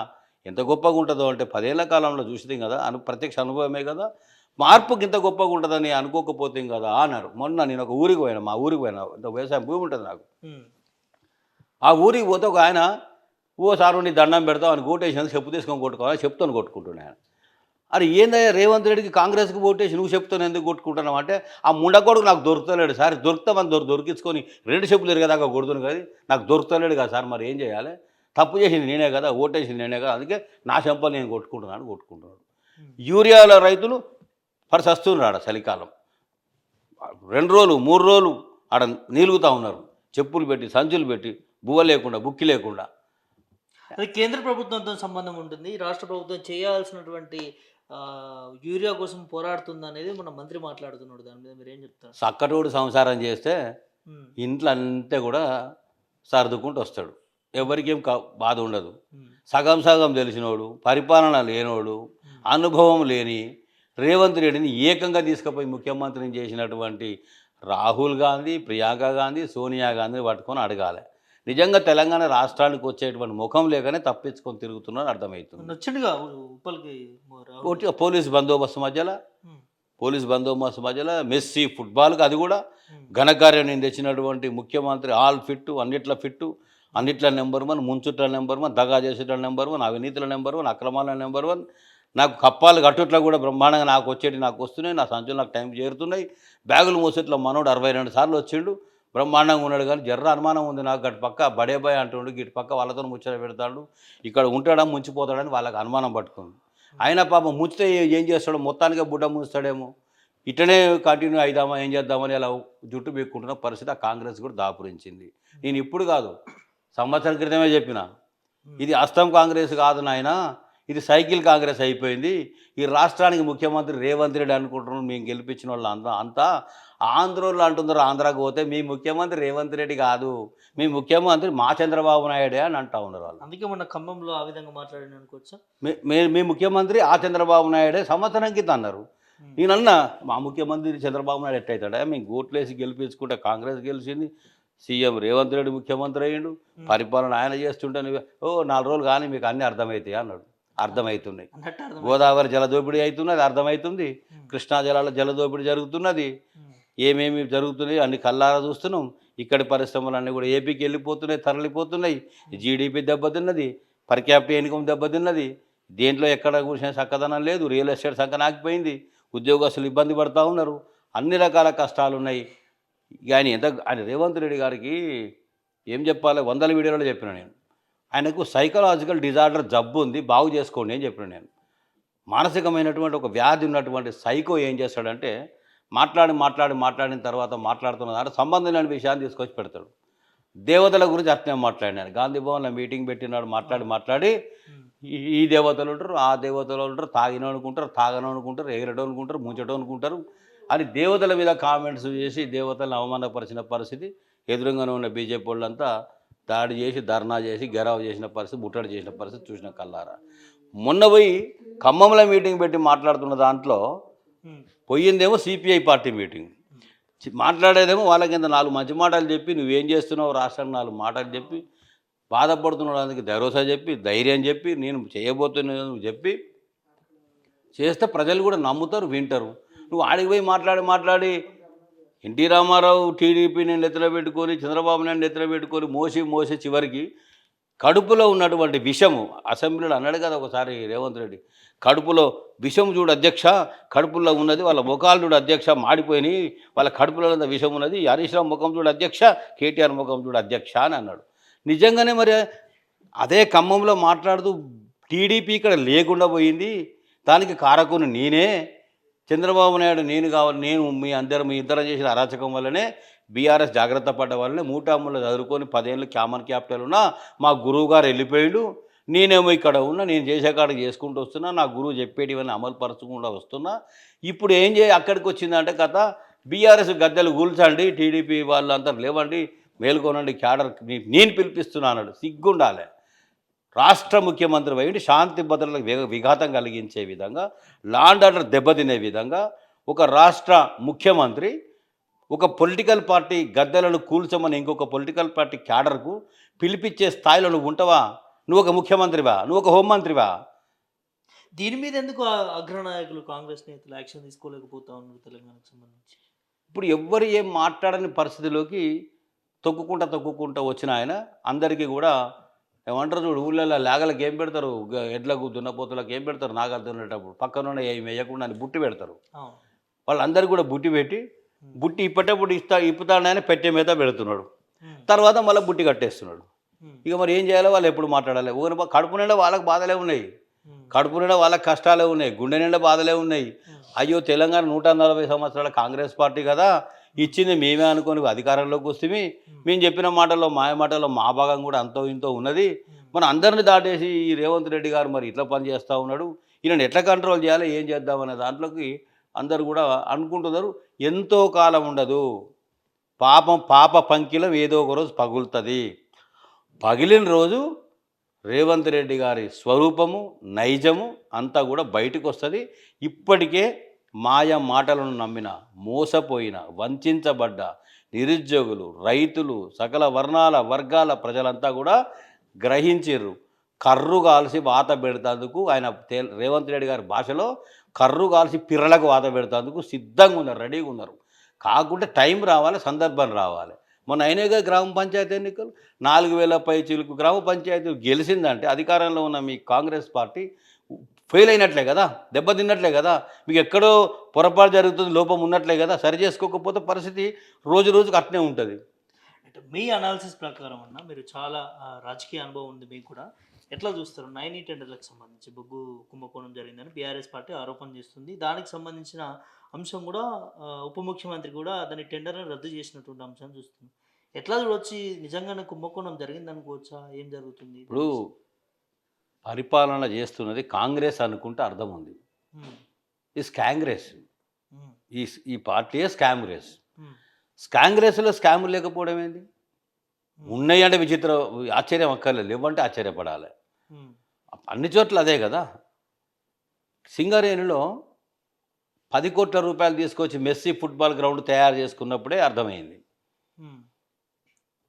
ఎంత గొప్పగా ఉంటుందో అంటే 10 ఏళ్ల కాలంలో చూసింది కదా, ప్రత్యక్ష అనుభవమే కదా. మార్పుకి ఇంత గొప్పగా ఉంటుందని అనుకోకపోతే కదా అన్నారు. మొన్న నేను ఒక ఊరికి పోయాను, మా ఊరికి పోయినా, ఇంత వ్యవసాయం భూమి ఉంటుంది నాకు. ఆ ఊరికి పోతే ఒక ఆయన, ఓ సారు నీ దండం పెడతావు అని ఓటేసినందుకు చెప్పు తీసుకొని కొట్టుకోవాలి, చెప్తాను కొట్టుకుంటున్నాను. అరే ఏందయ్యా రేవంత్ రెడ్డికి కాంగ్రెస్కి ఓటేసి నువ్వు చెప్తాను ఎందుకు కొట్టుకుంటున్నావు అంటే, ఆ ముండకోడుకు నాకు దొరుకుతలేడు సార్, దొరుకుతామని దొరికించుకొని రెండు చెప్పులు ఎరగదాకా కొడుతుంది కదా, నాకు దొరుకుతలేడు కదా సార్, మరి ఏం చేయాలి, తప్పు చేసింది నేనే కదా, ఓటేసింది నేనే కదా, అందుకే నా చెంపలు నేను కొట్టుకుంటున్నాడు. యూరియాల రైతులు పరిసస్తున్నాడు ఆడ చలికాలం 2 రోజులు 3 రోజులు ఆడ నీలుగుతూ ఉన్నారు, చెప్పులు పెట్టి సంచులు పెట్టి, బువ్వ లేకుండా బుక్కి లేకుండా. అది కేంద్ర ప్రభుత్వంతో సంబంధం ఉంటుంది. రాష్ట్ర ప్రభుత్వం చేయాల్సినటువంటి యూరియా కోసం పోరాడుతుందనేది మన మంత్రి మాట్లాడుతున్నాడు. దాని మీద మీరేం చెప్తారు? చక్కటోడు సంసారం చేస్తే హ్మ్. ఇంట్లో అంతా కూడా సర్దుకుంటూ వస్తాడు, ఎవరికేం బాధ ఉండదు. హ్మ్. సగం సగం తెలిసినోడు, పరిపాలన లేనోడు, అనుభవం లేని రేవంత్ రెడ్డిని ఏకంగా తీసుకుపోయి ముఖ్యమంత్రిని చేసినటువంటి రాహుల్ గాంధీ, ప్రియాంక గాంధీ, సోనియా గాంధీ పట్టుకొని అడగాలి. నిజంగా తెలంగాణ రాష్ట్రానికి వచ్చేటువంటి ముఖం లేకనే తప్పించుకొని తిరుగుతున్నారని అర్థమవుతుంది. నచ్చిండుగా ఉప్పల్కి రాహుల్. ఒకటి పోలీస్ బందోబస్తు మధ్యలో, హ్మ్. పోలీస్ బందోబస్తు మధ్యలో మెస్సీ ఫుట్బాల్కి అది కూడా హ్మ్. ఘనకార్యం తెచ్చినటువంటి ముఖ్యమంత్రి, ఆల్ ఫిట్టు, అన్నిట్లో అన్నిట్ల నెంబర్ 1, ముంచుట్ల నెంబర్ 1, దగా చేసేట్ల నెంబర్ 1, అవినీతుల నెంబర్ 1, అక్రమాల నెంబర్ 1. నాకు కప్పాలు కట్టుట్లా కూడా బ్రహ్మాండంగా నాకు వచ్చేటి నాకు వస్తున్నాయి, నా సంచులు నాకు టైం చేరుతున్నాయి. బ్యాగులు మోసేట్లో మనోడు 62 సార్లు వచ్చిండు, బ్రహ్మాండంగా ఉన్నాడు. కానీ జర్ర అనుమానం ఉంది నాకు, గటు పక్క బడేబాయ్ అంటుండు, ఇటు పక్క వాళ్ళతో ముచ్చట పెడతాడు, ఇక్కడ ఉంటాడా ముంచిపోతాడని వాళ్ళకి అనుమానం పట్టుకుంది. అయినా పాపం ముంచితే ఏం చేస్తాడో, మొత్తానికే బుడ్డ ముంచుతాడేమో, ఇట్లనే కంటిన్యూ అయిదామా ఏం చేద్దామని అలా జుట్టు బెక్కుంటున్న పరిస్థితి ఆ కాంగ్రెస్ కూడా దాపురించింది. నేను ఇప్పుడు కాదు, సంవత్సరం క్రితమే చెప్పిన, ఇది అస్తం కాంగ్రెస్ కాదు నాయన, ఇది సైకిల్ కాంగ్రెస్ అయిపోయింది. ఈ రాష్ట్రానికి ముఖ్యమంత్రి రేవంత్ రెడ్డి అనుకుంటున్నాం, మేము గెలిపించిన వాళ్ళు అంతా ఆంధ్రోళ్ళు అంటున్నారు, ఆంధ్రాకి పోతే మీ ముఖ్యమంత్రి రేవంత్ రెడ్డి కాదు, మీ ముఖ్యమంత్రి మా చంద్రబాబు నాయుడే అని అంటూ ఉన్నారు వాళ్ళు. అందుకే మొన్న ఖమ్మంలో ఆ విధంగా మాట్లాడిన అనుకోవచ్చా? మీ ముఖ్యమంత్రి ఆ చంద్రబాబు నాయుడే సంవత్సరం కింద అన్నారు. నేనన్నా మా ముఖ్యమంత్రి చంద్రబాబు నాయుడు ఎట్టయితాడా, మేము ఓట్లేసి గెలిపించుకుంటే కాంగ్రెస్ గెలిచింది, సీఎం రేవంత్ రెడ్డి ముఖ్యమంత్రి అయ్యిండు, పరిపాలన ఆయన చేస్తుంటే 4 రోజులు కానీ మీకు అన్నీ అర్థమవుతాయి అన్నాడు. అర్థమవుతున్నాయి. అన్నట్టు అర్థం. గోదావరి జలదోపిడీ అవుతున్నది, అర్థమవుతుంది. కృష్ణా జలాల జలదోపిడీ జరుగుతున్నది, ఏమేమి జరుగుతున్నాయి అన్ని కల్లారా చూస్తున్నాం. ఇక్కడి పరిశ్రమలన్నీ కూడా ఏపీకి వెళ్ళిపోతున్నాయి, తరలిపోతున్నాయి. జీడిపి దెబ్బతిన్నది, పర్ క్యాపిటల్ ఇన్కమ్ దెబ్బతిన్నది, దేంట్లో ఎక్కడ కూర్చునే చక్కదనం లేదు, రియల్ ఎస్టేట్ సంఖ్య నాకిపోయింది, ఉద్యోగస్తులు ఇబ్బంది పడుతూ ఉన్నారు, అన్ని రకాల కష్టాలు ఉన్నాయి. ఆయన రేవంత్ రెడ్డి గారికి ఏం చెప్పాలి, 100 వీడియోలో చెప్పిన నేను, ఆయనకు సైకలాజికల్ డిజార్డర్ జబ్బు ఉంది, బాగు చేసుకోండి అని చెప్పిన నేను. మానసికమైనటువంటి ఒక వ్యాధి ఉన్నటువంటి సైకో ఏం చేస్తాడంటే, మాట్లాడిన తర్వాత మాట్లాడుతున్న దాంట్లో సంబంధం లేని విషయాన్ని తీసుకొచ్చి పెడతాడు. దేవతల గురించి అట్నే మాట్లాడినాను, గాంధీ భవన్లో మీటింగ్ పెట్టినాడు, మాట్లాడి ఈ దేవతలు ఉంటారు, ఆ దేవతలు ఉంటారు, తాగిన అనుకుంటారు, తాగను అనుకుంటారు, ఎగరడం అనుకుంటారు, ముంచడం అనుకుంటారు అని దేవతల మీద కామెంట్స్ చేసి దేవతలను అవమానపరిచిన పరిస్థితి. ఎదురుగానే ఉన్న బీజేపీ వాళ్ళంతా దాడి చేసి, ధర్నా చేసి, గెరావ్ చేసిన పరిస్థితి, ముట్టడి చేసిన పరిస్థితి చూసిన కల్లారా. మొన్న పోయి ఖమ్మంలో మీటింగ్ పెట్టి మాట్లాడుతున్న దాంట్లో పోయిందేమో సిపిఐ పార్టీ మీటింగ్, మాట్లాడేదేమో వాళ్ళ కింద 4 మంచి మాటలు చెప్పి, నువ్వేం చేస్తున్నావు రాష్ట్రానికి 4 మాటలు చెప్పి, బాధపడుతున్నదానికి భరోసా చెప్పి, ధైర్యం చెప్పి, నేను చేయబోతున్నాను చెప్పి చేస్తే ప్రజలు కూడా నమ్ముతారు, వింటారు. నువ్వు ఆడికి పోయి మాట్లాడి ఎన్టీ రామారావు టీడీపీని నెత్తిన పెట్టుకొని, చంద్రబాబు నాయుడు నెత్తిన పెట్టుకొని మోసి చివరికి కడుపులో ఉన్నటువంటి విషము, అసెంబ్లీలో అన్నాడు కదా ఒకసారి రేవంత్ రెడ్డి, కడుపులో విషం చూడు అధ్యక్ష, కడుపులో ఉన్నది, వాళ్ళ ముఖాలు చూడు అధ్యక్ష మాడిపోయినాయి, వాళ్ళ కడుపులో ఉన్న విషం ఉన్నది, హరీష్ రావు ముఖం చూడు అధ్యక్ష, కేటీఆర్ ముఖం చూడు అధ్యక్ష అని అన్నాడు. నిజంగానే మరి అదే ఖమ్మంలో మాట్లాడుతూ టీడీపీ ఇక్కడ లేకుండా పోయింది, దానికి కారకుని నేనే, చంద్రబాబు నాయుడు నేను మీ ఇద్దరం చేసిన అరాచకం వల్లనే బీఆర్ఎస్ జాగ్రత్త పడ్డ వల్లనే మూటాముళ్ళు చదువుకొని 10 ఏళ్ళు కామన్ క్యాపిటల్ ఉన్నా మా గురువు గారు వెళ్ళిపోయాడు, నేనేమో ఇక్కడ ఉన్నా, నేను చేసే కాడికి చేసుకుంటూ వస్తున్నా, నా గురువు చెప్పేటివన్నీ అమలు పరచుకుంటూ వస్తున్నా. ఇప్పుడు ఏం అక్కడికి వచ్చిందంటే కథ, బీఆర్ఎస్ గద్దెలు కూల్చండి, టీడీపీ వాళ్ళంతా లేవండి, మేల్కొనండి, క్యాడర్ నేను పిలిపిస్తున్నా అన్నాడు. సిగ్గుండాలి. రాష్ట్ర ముఖ్యమంత్రి వైండి శాంతి భద్రతలకు విఘాతం కలిగించే విధంగా, లాండ్ ఆర్డర్ దెబ్బతినే విధంగా ఒక రాష్ట్ర ముఖ్యమంత్రి ఒక పొలిటికల్ పార్టీ గద్దెలను కూల్చమని ఇంకొక పొలిటికల్ పార్టీ క్యాడర్కు పిలిపించే స్థాయిలో నువ్వు ఉంటావా? నువ్వు ఒక ముఖ్యమంత్రివా? నువ్వు ఒక హోంమంత్రివా? దీని మీద ఎందుకు అగ్రనాయకులు కాంగ్రెస్ నేతలు యాక్షన్ తీసుకోలేకపోతా ఉన్నారు తెలంగాణకు సంబంధించి? ఇప్పుడు ఎవ్వరు ఏం మాట్లాడని పరిస్థితిలోకి తొక్కుకుంటా వచ్చిన ఆయన అందరికీ కూడా ఏమంటారు చూడు ఊళ్ళల్లో లేగలకు ఏం పెడతారు ఎడ్లకు దున్నపోతులకు ఏం పెడతారు నాగలు దున్నేటప్పుడు పక్కన ఏం వేయకుండా అని బుట్టి పెడతారు. అవును. వాళ్ళందరికీ కూడా బుట్టి పెట్టి బుట్టి ఇప్పటప్పుడు ఇప్పుతాడని పెట్టే మీద పెడుతున్నాడు. ఉమ్. తర్వాత మళ్ళీ బుట్టి కట్టేస్తున్నాడు. ఉమ్. ఇక మరి ఏం చేయాలో వాళ్ళు ఎప్పుడు మాట్లాడాలి. ఊరి కడుపు నిండా వాళ్ళకి బాధలే ఉన్నాయి, ఉమ్. కడుపు నిండా వాళ్ళకి కష్టాలే ఉన్నాయి, గుండె నిండా బాధలే ఉన్నాయి. అయ్యో తెలంగాణ 140 సంవత్సరాల కాంగ్రెస్ పార్టీ కదా, ఇచ్చింది మేమే అనుకొని అధికారంలోకి వస్తే మేము చెప్పిన మాటల్లో మాయ మాటల్లో మా భాగం కూడా అంతో ఇంతో ఉన్నది. మన అందరిని దాటేసి ఈ రేవంత్ రెడ్డి గారు మరి ఇట్లా పని చేస్తూ ఉన్నాడు, ఈయనను ఎట్లా కంట్రోల్ చేయాలి ఏం చేద్దామనే దాంట్లోకి అందరు కూడా అనుకుంటున్నారు. ఎంతో కాలం ఉండదు, పాప పంకిలం ఏదో ఒక రోజు పగులుతుంది. పగిలిన రోజు రేవంత్ రెడ్డి గారి స్వరూపము నైజము అంతా కూడా బయటకు వస్తుంది. ఇప్పటికే మాయ మాటలను నమ్మిన మోసపోయిన వంచబడ్డ నిరుద్యోగులు రైతులు సకల వర్గాల ప్రజలంతా కూడా గ్రహించారు. కర్రు కాల్చి వాత పెడతాందుకు ఆయన రేవంత్ రెడ్డి గారి భాషలో కర్రు కాల్చి పిర్రలకు వాత పెడతాందుకు సిద్ధంగా ఉన్నారు, రెడీగా ఉన్నారు. కాకుంటే టైం రావాలి, సందర్భం రావాలి. మొన్న అయినాగా గ్రామ పంచాయతీ ఎన్నికలు 4000 పైచీలకు గ్రామ పంచాయతీలు గెలిచిందంటే అధికారంలో ఉన్న మీ కాంగ్రెస్ పార్టీ ఫెయిల్ అయినట్లే కదా, దెబ్బతిన్నట్లే కదా, మీకు ఎక్కడో పొరపాటు జరుగుతుంది, లోపం ఉన్నట్లే కదా. సరి చేసుకోకపోతే పరిస్థితి రోజు రోజుకు అట్నే ఉంటుంది. అంటే మీ అనాలిసిస్ ప్రకారం అన్న మీరు చాలా రాజకీయ అనుభవం ఉంది మీకు కూడా, ఎట్లా చూస్తారు 9 టెండర్లకు సంబంధించి బొగ్గు కుంభకోణం జరిగిందని బీఆర్ఎస్ పార్టీ ఆరోపణ చేస్తుంది. దానికి సంబంధించిన అంశం కూడా ఉప ముఖ్యమంత్రి కూడా దాని టెండర్ని రద్దు చేసినటువంటి అంశం చూస్తుంది. ఎట్లా చూడొచ్చి నిజంగానే కుంభకోణం జరిగింది అనుకోవచ్చా? ఏం జరుగుతుంది ఇప్పుడు పరిపాలన చేస్తున్నది కాంగ్రెస్ అనుకుంటే అర్థం ఉంది. ఈ స్కాంగ్రెస్ ఈ ఈ పార్టీయే స్కాంగ్రెస్. స్కాంగ్రెస్లో స్కాములు లేకపోవడం ఏంటి? ఉన్నాయి అంటే విచిత్రం, ఆశ్చర్యం అక్కర్లేదు, లేవంటే ఆశ్చర్యపడాలి. అన్ని చోట్ల అదే కదా. సింగరేణిలో 10 కోట్ల రూపాయలు తీసుకొచ్చి మెస్సీ ఫుట్బాల్ గ్రౌండ్ తయారు చేసుకున్నప్పుడే అర్థమైంది.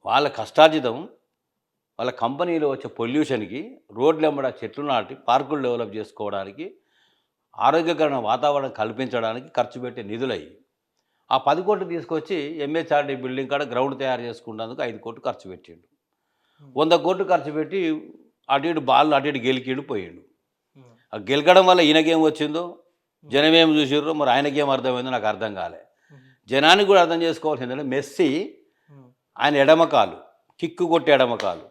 వాళ్ళ కష్టార్జితం వాళ్ళ కంపెనీలో వచ్చే పొల్యూషన్కి రోడ్లు వెంబడ చెట్లు నాటి పార్కులు డెవలప్ చేసుకోవడానికి ఆరోగ్యకరమైన వాతావరణం కల్పించడానికి ఖర్చు పెట్టే నిధులయ్యి ఆ 10 కోట్లు తీసుకొచ్చి ఎంహెచ్ఆర్డీ బిల్డింగ్ కాడ గ్రౌండ్ తయారు చేసుకున్నందుకు 5 కోట్లు ఖర్చు పెట్టిండు. 100 కోట్లు ఖర్చు పెట్టి అటు ఇటు బాల్ అటు ఇటు గెలికిండు పోయిండు. ఆ గెలకడం వల్ల ఈయనకేం వచ్చిందో జనం ఏం చూసిర్రో మరి ఆయనకేం అర్థమైందో నాకు అర్థం కాలే. జనానికి కూడా అర్థం చేసుకోవాల్సింది ఏంటంటే మెస్సీ ఆయన ఎడమకాలు కిక్కు కొట్టే ఎడమకాలు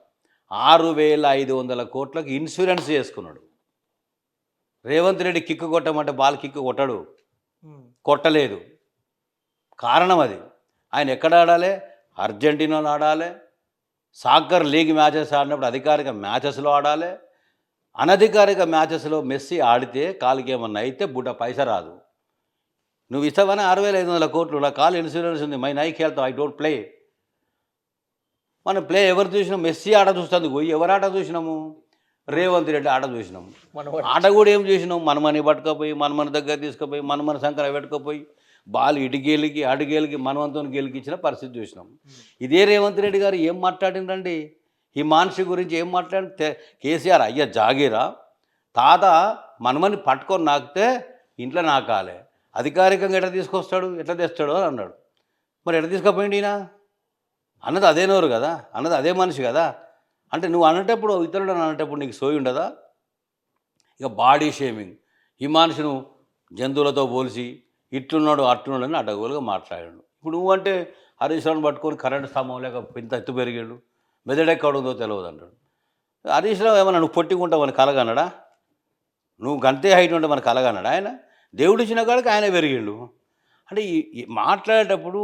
6500 కోట్లకు ఇన్సూరెన్స్ చేసుకున్నాడు. రేవంత్ రెడ్డి కిక్కు కొట్టమంటే బాల్ కిక్కు కొట్టడు, కొట్టలేదు. కారణం అది. ఆయన ఎక్కడ ఆడాలి? అర్జెంటీనాలో ఆడాలి, సాకర్ లీగ్ మ్యాచెస్ ఆడినప్పుడు అధికారిక మ్యాచెస్లో ఆడాలి. అనధికారిక మ్యాచెస్లో మెస్సీ ఆడితే కాలుకి ఏమన్నా అయితే బుడ్డ పైస రాదు. నువ్వు ఇస్తావని 6500 కోట్లు నా కాలు ఇన్సూరెన్స్ ఉంది, మై నై ఖేల్తా, ఐ డోంట్ ప్లే. మనం ప్లే ఎవరు చూసినాం? మెస్సీ ఆట చూస్తుంది పోయి. ఎవరు ఆట చూసినాము? రేవంత్ రెడ్డి ఆట చూసినాము. ఆట కూడా ఏం చూసినాం? మనమని పట్టుకపోయి మనమని దగ్గర తీసుకుపోయి మనమని సంకర పెట్టుకుపోయి బాల్ ఇటుగేలికి అడుగేలికి మనవంతో గెలికిచ్చిన పరిస్థితి చూసినాం. ఇదే రేవంత్ రెడ్డి గారు ఏం మాట్లాడిందండి? హిమాన్షి గురించి ఏం మాట్లాడి కేసీఆర్ అయ్యా జాగీరా తాత మనమని పట్టుకొని నాకితే ఇంట్లో నాకాలే, అధికారికంగా ఎట్లా తీసుకొస్తాడు ఎట్లా తెస్తాడు అని అన్నాడు. మరి ఎట్లా తీసుకుపోయింది ఈయన? అన్నది అదే నోరు కదా, అన్నది అదే మనిషి కదా. అంటే నువ్వు అనేటప్పుడు ఇతరుడు అనేటప్పుడు నీకు సోయి ఉండదా? ఇక బాడీ షేమింగ్, హిమాన్షిను జంతువులతో పోల్చి ఇట్లున్నాడు అట్లున్నాడు అని అడ్డగోలుగా మాట్లాడాడు. ఇప్పుడు నువ్వంటే హరీష్ రావుని పట్టుకొని కరెంటు స్తంభం లేక ఇంత ఎత్తు పెరిగాడు, మెదడెక్కడుందో తెలియదు అంటాడు. హరీష్ రావు ఏమన్నా నువ్వు పొట్టిగుంటావు అని కలగన్నాడా? నువ్వు గంతే హైట్ ఉంటే మన కలగన్నాడా? ఆయన దేవుడు ఇచ్చిన కాడికి ఆయన పెరిగిండు. అంటే ఈ మాట్లాడేటప్పుడు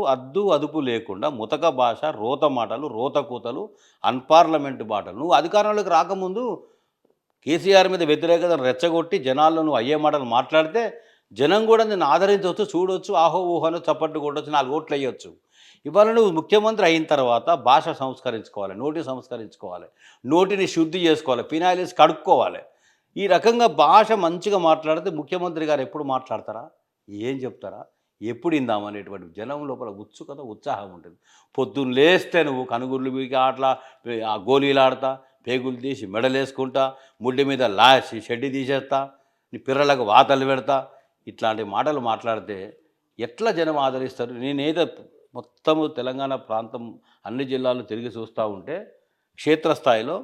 అదుపు లేకుండా ముతక భాష, రోత మాటలు, రోత కూతలు, అన్పార్లమెంట్ మాటలు. నువ్వు అధికారంలోకి రాకముందు కేసీఆర్ మీద వ్యతిరేకతను రెచ్చగొట్టి జనాల్లో నువ్వు అయ్యే మాటలు మాట్లాడితే జనం కూడా నిన్ను ఆదరించవచ్చు, చూడవచ్చు, ఆహో ఊహను చప్పట్లు కొట్టవచ్చు, 4 ఓట్లు వేయవచ్చు. ఇవాళ నువ్వు ముఖ్యమంత్రి అయిన తర్వాత భాష సంస్కరించుకోవాలి, నోటి సంస్కరించుకోవాలి, నోటిని శుద్ధి చేసుకోవాలి, ఫినాయిల్స్ కడుక్కోవాలి. ఈ రకంగా భాష మంచిగా మాట్లాడితే ముఖ్యమంత్రి గారు ఎప్పుడు మాట్లాడతారా, ఏం చెప్తారా, ఎప్పుడు ఇందామనేటువంటి జనం లోపల ఉత్సుకత ఉత్సాహం ఉంటుంది. పొద్దున్న లేస్తే నువ్వు కనుగుర్లు మీకు ఆటలా గోళీలు ఆడతా, పేగులు తీసి మెడలేసుకుంటా, ముడ్డి మీద లాసి షెడ్డి తీసేస్తా, నీ పిర్రలకు వాతలు పెడతా, ఇట్లాంటి మాటలు మాట్లాడితే ఎట్లా జనం ఆదరిస్తారు? నేనేదో మొత్తము తెలంగాణ ప్రాంతం అన్ని జిల్లాలు తిరిగి చూస్తూ ఉంటే క్షేత్రస్థాయిలో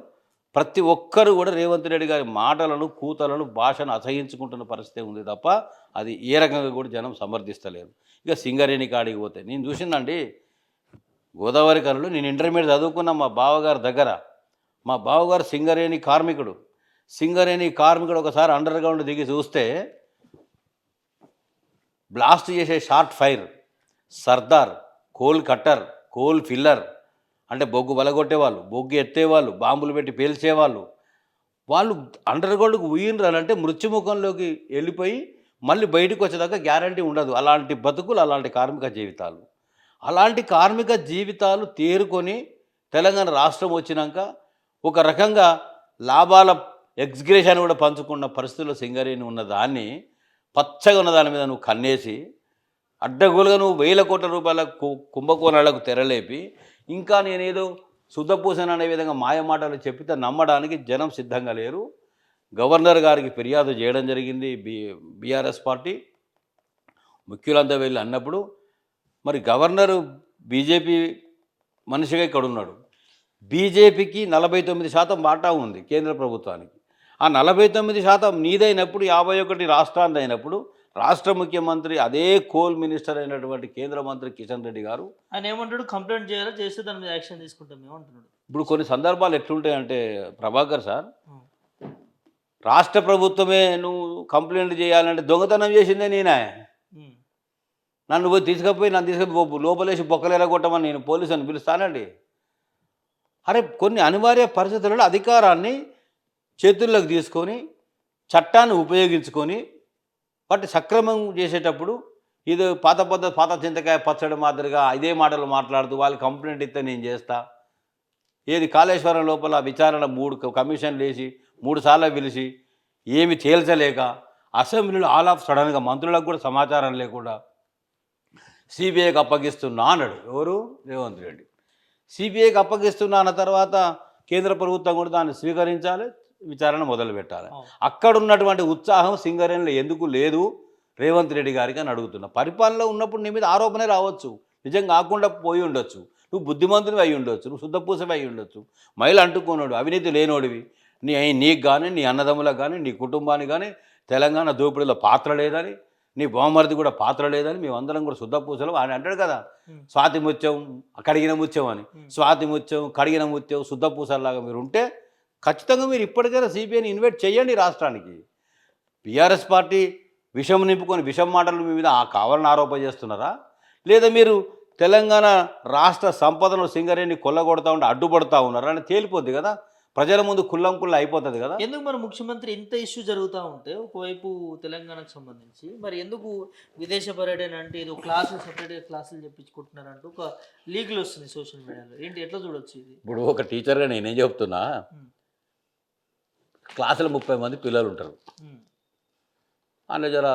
ప్రతి ఒక్కరు కూడా రేవంత్ రెడ్డి గారి మాటలను, కూతలను, భాషను అసహించుకుంటున్న పరిస్థితి ఉంది తప్ప అది ఏ రకంగా కూడా జనం సమర్థిస్తలేరు. ఇక సింగరేణి కాడికి పోతే నేను చూసిందండి, గోదావరి కనులు నేను ఇంటర్మీడియట్ చదువుకున్న మా బావగారి దగ్గర. మా బావగారు సింగరేణి కార్మికుడు. సింగరేణి కార్మికుడు ఒకసారి అండర్ గ్రౌండ్ దిగి చూస్తే బ్లాస్ట్ చేసే short fire, Sardar, coal cutter, coal filler అంటే బొగ్గు బలగొట్టేవాళ్ళు, బొగ్గు ఎత్తేవాళ్ళు, బాంబులు పెట్టి పేల్చేవాళ్ళు. వాళ్ళు అండర్ గ్రౌండ్కి ఊయినరాలంటే మృత్యుముఖంలోకి వెళ్ళిపోయి మళ్ళీ బయటకు వచ్చేదాకా గ్యారంటీ ఉండదు. అలాంటి బతుకులు, అలాంటి కార్మిక జీవితాలు. అలాంటి కార్మిక జీవితాలు తేరుకొని తెలంగాణ రాష్ట్రం వచ్చినాక ఒక రకంగా లాభాల ఎక్స్గ్రేషన్ కూడా పంచుకున్న పరిస్థితుల్లో సింగరేణి ఉన్న దాన్ని, పచ్చగా ఉన్న దాని మీద నువ్వు కన్నేసి అడ్డగోలుగా నువ్వు 1000 కోట్ల రూపాయల కుంభకోణాలకు తెరలేపి ఇంకా నేనేదో శుద్ధపూసన అనే విధంగా మాయమాటలు చెప్పితే నమ్మడానికి జనం సిద్ధంగా లేరు. గవర్నర్ గారికి ఫిర్యాదు చేయడం జరిగింది. బీఆర్ఎస్ పార్టీ ముఖ్యులంతా వెళ్ళి అన్నప్పుడు మరి గవర్నరు బీజేపీ మనిషిగా ఇక్కడ ఉన్నాడు. బీజేపీకి 49% వాటా ఉంది కేంద్ర ప్రభుత్వానికి. ఆ 49% నీదైనప్పుడు 51 రాష్ట్రాన్ని అయినప్పుడు రాష్ట్ర ముఖ్యమంత్రి అదే కోల్ మినిస్టర్ అయినటువంటి కేంద్ర మంత్రి కిషన్ రెడ్డి గారు ఆయన ఏమంటాడు, కంప్లైంట్ చేయాలా, చేస్తే దాని మీద యాక్షన్ తీసుకుంటాం ఏమంటున్నాడు. ఇప్పుడు కొన్ని సందర్భాలు ఎట్లుంటాయంటే ప్రభాకర్ సార్, రాష్ట్ర ప్రభుత్వమే నువ్వు కంప్లైంట్ చేయాలంటే దొంగతనం చేసిందే నేనే, నన్ను పోయి తీసుకుపోయి లోపలేసి బొక్కలేర కొట్టమని నేను పోలీసుని పిలుస్తానండి. అరే కొన్ని అనివార్య పరిస్థితులలో అధికారాన్ని చేతుల్లోకి తీసుకొని చట్టాన్ని ఉపయోగించుకొని వాటి సక్రమం చేసేటప్పుడు ఇది పాత చింతకాయ పచ్చడి మాదిరిగా ఇదే మాటలు మాట్లాడుతూ వాళ్ళు కంప్లైంట్ ఇస్తే నేను చేస్తా. ఏది కాళేశ్వరం లోపల విచారణ 3 కమిషన్లు వేసి 3 సార్లు పిలిచి ఏమి తేల్చలేక అసెంబ్లీలో ఆల్ ఆఫ్ సడన్గా మంత్రులకు కూడా సమాచారం లేకుండా సిబిఐకి అప్పగిస్తున్నా అన్నాడు. ఎవరు? రేవంత్ రెడ్డి. సిబిఐకి అప్పగిస్తున్నా అన్న తర్వాత కేంద్ర ప్రభుత్వం కూడా దాన్ని స్వీకరించాలి, విచారణ మొదలు పెట్టాలి. అక్కడ ఉన్నటువంటి ఉత్సాహం సింగరేణిలో ఎందుకు లేదు రేవంత్ రెడ్డి గారికి అని అడుగుతున్నా. పరిపాలనలో ఉన్నప్పుడు నీ మీద ఆరోపణ రావచ్చు, నిజం కాకుండా పోయి ఉండొచ్చు, నువ్వు బుద్ధిమంతునివి అయి ఉండొచ్చు, నువ్వు శుద్ధపూసవి అయి ఉండొచ్చు, మైలు అంటుకున్నాడు, అవినీతి లేనోడివి, నీకు కానీ నీ అన్నదమ్ములకు కానీ నీ కుటుంబానికి కానీ తెలంగాణ దోపిడీలో పాత్ర లేదని, నీ బావమరిది కూడా పాత్ర లేదని మేమందరం కూడా శుద్ధపూసలు ఆయన అంటాడు కదా, స్వాతి ముత్యం కడిగిన ముత్యం అని. స్వాతి ముత్యం, కడిగిన ముత్యం, శుద్ధపూసల్లాగా మీరు ఉంటే ఖచ్చితంగా మీరు ఇప్పటికైనా సిబిఐని ఇన్వైట్ చేయండి రాష్ట్రానికి. బీఆర్ఎస్ పార్టీ విషం నింపుకొని విషం మాటలు మీ మీద కావాలని ఆరోపణ చేస్తున్నారా, లేదా మీరు తెలంగాణ రాష్ట్ర సంపదను సింగరేణి కొల్లగొడతా ఉంటే అడ్డుపడతా ఉన్నారా అని తేలిపోద్ది కదా, ప్రజల ముందు కుల్లం అయిపోతుంది కదా. ఎందుకు మరి ముఖ్యమంత్రి ఇంత ఇష్యూ జరుగుతూ ఉంటే ఒకవైపు తెలంగాణకు సంబంధించి మరి ఎందుకు విదేశ పర్యటన అంటే ఏదో క్లాసులు సపరేట్గా క్లాసులు చెప్పించుకుంటున్నారంటూ ఒక లీకులు వస్తుంది సోషల్ మీడియాలో, ఏంటి ఎట్లా చూడొచ్చు ఇది? ఇప్పుడు ఒక టీచర్గా నేనేం చెప్తున్నా, క్లాసులో 30 మంది పిల్లలు ఉంటారు, అందులో జర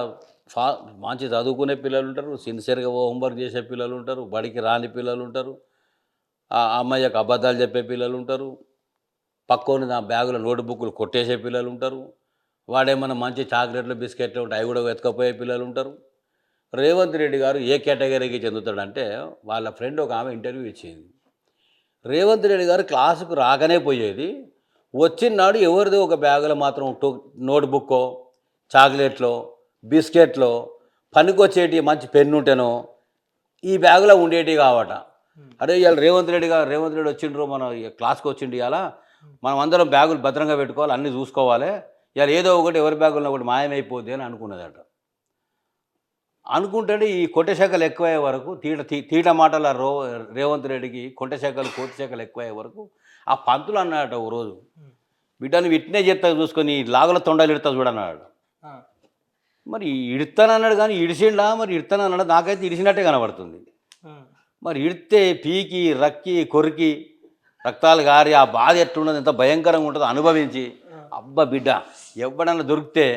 మంచి చదువుకునే పిల్లలు ఉంటారు, సిన్సియర్గా హోంవర్క్ చేసే పిల్లలు ఉంటారు, బడికి రాని పిల్లలు ఉంటారు, ఆ అమ్మాయికి అబద్ధాలు చెప్పే పిల్లలు ఉంటారు, పక్కన నా బ్యాగులో నోట్బుక్లు కొట్టేసే పిల్లలు ఉంటారు, వాడేమన్నా మంచి చాక్లెట్లు బిస్కెట్లు ఉంటాయి అవి కూడా వెతకపోయే పిల్లలు ఉంటారు. రేవంత్ రెడ్డి గారు ఏ కేటగిరీకి చెందుతాడంటే వాళ్ళ ఫ్రెండ్ ఒక ఆమె ఇంటర్వ్యూ ఇచ్చింది. రేవంత్ రెడ్డి గారు క్లాసుకు రాకనే పోయేది, వచ్చినాడు ఎవరిదో ఒక బ్యాగులో మాత్రం నోట్బుక్కో చాక్లెట్లో బిస్కెట్లో పనికొచ్చేటి మంచి పెన్ను ఉంటేనో ఈ బ్యాగులో ఉండేటి కావట. అరే ఇవాళ రేవంత్ రెడ్డి వచ్చిండ్రు, మన క్లాస్కి వచ్చిండు, ఇవాళ మనం అందరం బ్యాగులు భద్రంగా పెట్టుకోవాలి, అన్నీ చూసుకోవాలి, ఇవాళ ఏదో ఒకటి ఎవరి బ్యాగుల్లో ఒకటి మాయమైపోద్ది అని అనుకున్నదట. అనుకుంటే ఈ కొట్టెశాఖలు ఎక్కువయ్యే వరకు తీట మాటల రేవంత్ రెడ్డికి కొట్టెశాఖలు కోతిశాఖలు ఎక్కువయ్యే వరకు ఆ పంతులు అన్నాడట ఓ రోజు, బిడ్డను విట్నే చేస్తా చూసుకొని లాగుల తొండలు ఇడతా చూడన్నాడు. మరి ఇడతానన్నాడు కానీ ఇడిచిండా, మరి ఇడతానన్నాడు, నాకైతే ఇడిచినట్టే కనబడుతుంది. మరి ఇడితే పీకి రక్కి కొరికి రక్తాలు గారి ఆ బాధ ఎట్లున్నది, ఎంత భయంకరంగా ఉంటుందో అనుభవించి అబ్బా బిడ్డ ఎవడన్నా దొరికితే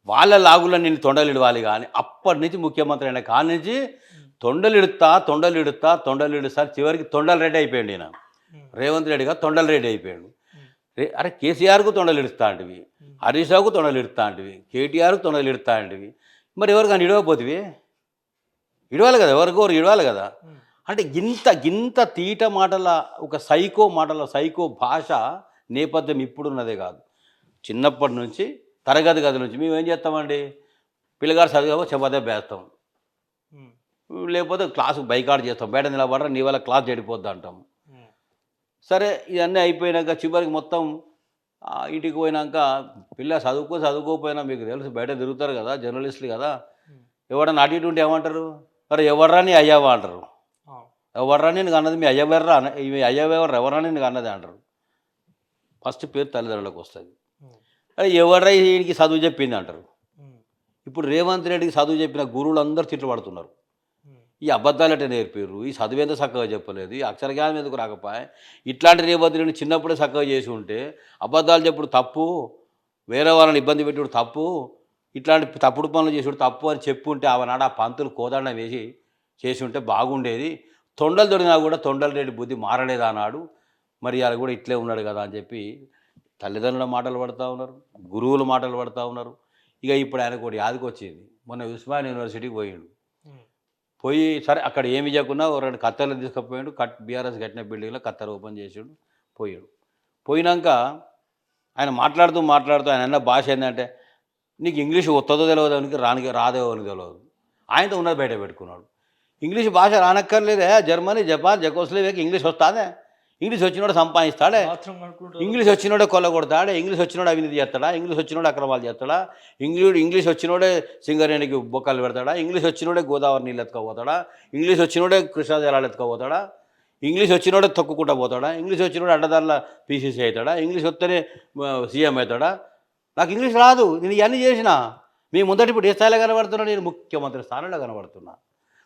వాళ్ళ లాగుల్లో నేను తొండలు ఇడవాలి. కానీ అప్పటి నుంచి ముఖ్యమంత్రి అయిన కాడి నుంచి తొండలు ఇడుస్తా చివరికి తొండలు రెడ్డి అయిపోయాడు. ఈయన రేవంత్ రెడ్డి గారు తొండలు రెడ్డి అయిపోయాడు. అరే కేసీఆర్కు తొండలు ఇడుస్తా అంటివి, హరీష్ రావుకు తొండలు ఇడుస్తా అంటివి, కేటీఆర్కు తొండలు ఇడుస్తా అంటివి, మరి ఎవరు కానీ ఇడవపోతివి? ఇడవాలి కదా, ఎవరికొరు ఇడవాలి కదా. అంటే గింత తీట మాటల ఒక సైకో భాష నేపథ్యం ఇప్పుడున్నదే కాదు. చిన్నప్పటి నుంచి తరగతి గది నుంచి మేము ఏం చేస్తామండి, పిల్లగాడు చదివా చెబదే వేస్తాం, లేకపోతే క్లాసు బైకాట్ చేస్తాం, బయట నిలబడరా నీ వల్ల క్లాస్ చెడిపోద్ది అంటాం. సరే ఇవన్నీ అయిపోయినాక చివరికి మొత్తం ఇంటికి పోయినాక పిల్ల చదువుకోపోయినా మీకు తెలుసు బయట తిరుగుతారు కదా జర్నలిస్టులు కదా, ఎవడన్నా అటు ఇటు ఉంటే ఏమంటారు, మరి ఎవర్రా నీ అయ్యావా అంటారు. ఎవర్రా నేను అన్నది మీ అయ్యవర్రా, మీ అయ్యవెవరు ఎవరా నేను అన్నది అంటారు. ఫస్ట్ పేరు తల్లిదండ్రులకు వస్తుంది. అరే ఎవర్రా వీడికి చదువు చెప్పింది అంటారు. ఇప్పుడు రేవంత్ రెడ్డికి చదువు చెప్పిన గురువులు అందరూ తిట్లు పడుతున్నారు. ఈ అబద్ధాలు అంటే నేర్పారు, ఈ చదువు ఎంత చక్కగా చెప్పలేదు, ఈ అక్షరజ్ఞానం ఎందుకు రాకపోయా, ఇట్లాంటి రేవంత్ రెడ్డిని చిన్నప్పుడే చక్కగా చేసి ఉంటే అబద్ధాలు చెప్పుడు తప్పు, వేరే వాళ్ళని ఇబ్బంది పెట్టుడు తప్పు, ఇట్లాంటి తప్పుడు పనులు చేసుడు తప్పు అని చెప్పుంటే ఆనాడు ఆ పంతులు కోదండం వేసి చేసి ఉంటే బాగుండేది. తొండలు దొరికినా కూడా తొండల రెడ్డి బుద్ధి మారలేదు అన్నాడు, మరి అలా కూడా ఇట్లే ఉన్నాడు కదా అని చెప్పి తల్లిదండ్రుల మాటలు పడుతూ ఉన్నారు, గురువుల మాటలు పడుతూ ఉన్నారు. ఇక ఇప్పుడు ఆయనకు ఒకటి యాదికి వచ్చింది, మొన్న ఉస్మానియా యూనివర్సిటీకి పోయిండు. పోయి సరే అక్కడ ఏమి చేయకుండా రెండు కత్తెలు తీసుకుపోయాడు, బీఆర్ఎస్ కట్టిన బిల్డింగ్లో కత్తెర ఓపెన్ చేసాడు, పోయాడు. పోయినాక ఆయన మాట్లాడుతూ ఆయన అన్న భాష ఏంటంటే నీకు ఇంగ్లీష్ వస్తుందో తెలియదు అని రాదో అని తెలియదు, ఆయనతో ఉన్నది బయట పెట్టుకున్నాడు. ఇంగ్లీష్ భాష రానక్కర్లేదే, జర్మనీ జపాన్ జకోస్లోవేకి ఇంగ్లీష్ వస్తాదే, ఇంగ్లీష్ వచ్చినోడు సంపాదిస్తాడే, ఇంగ్లీష్ వచ్చినోడే కొల్లగొడతాడే, ఇంగ్లీష్ వచ్చినోడు అవినీతి చేస్తాడా, ఇంగ్లీష్ వచ్చినోడు అక్రమాలు చేస్తాడా, ఇంగ్లీష్ వచ్చినోడే సింగరేణికి బొక్కలు పెడతాడా, ఇంగ్లీష్ వచ్చినోడే గోదావరి నీళ్ళు ఎత్తుకపోతాడా, ఇంగ్లీష్ వచ్చినోడే కృష్ణా జలాలు ఎత్తుకపోతాడా, ఇంగ్లీష్ వచ్చినోడే తొక్కుకుంటా పోతాడా, ఇంగ్లీష్ వచ్చినోడే అడ్డదారుల పీసీసీ అవుతాడా, ఇంగ్లీష్ వస్తేనే సీఎం అవుతాడా. నాకు ఇంగ్లీష్ రాదు, నేను ఇవన్నీ చేసినా, మీ ముందటి ఇప్పుడు ఏ స్థాయిలో కనబడుతున్నా, నేను ముఖ్యమంత్రి స్థానంలో కనబడుతున్నా,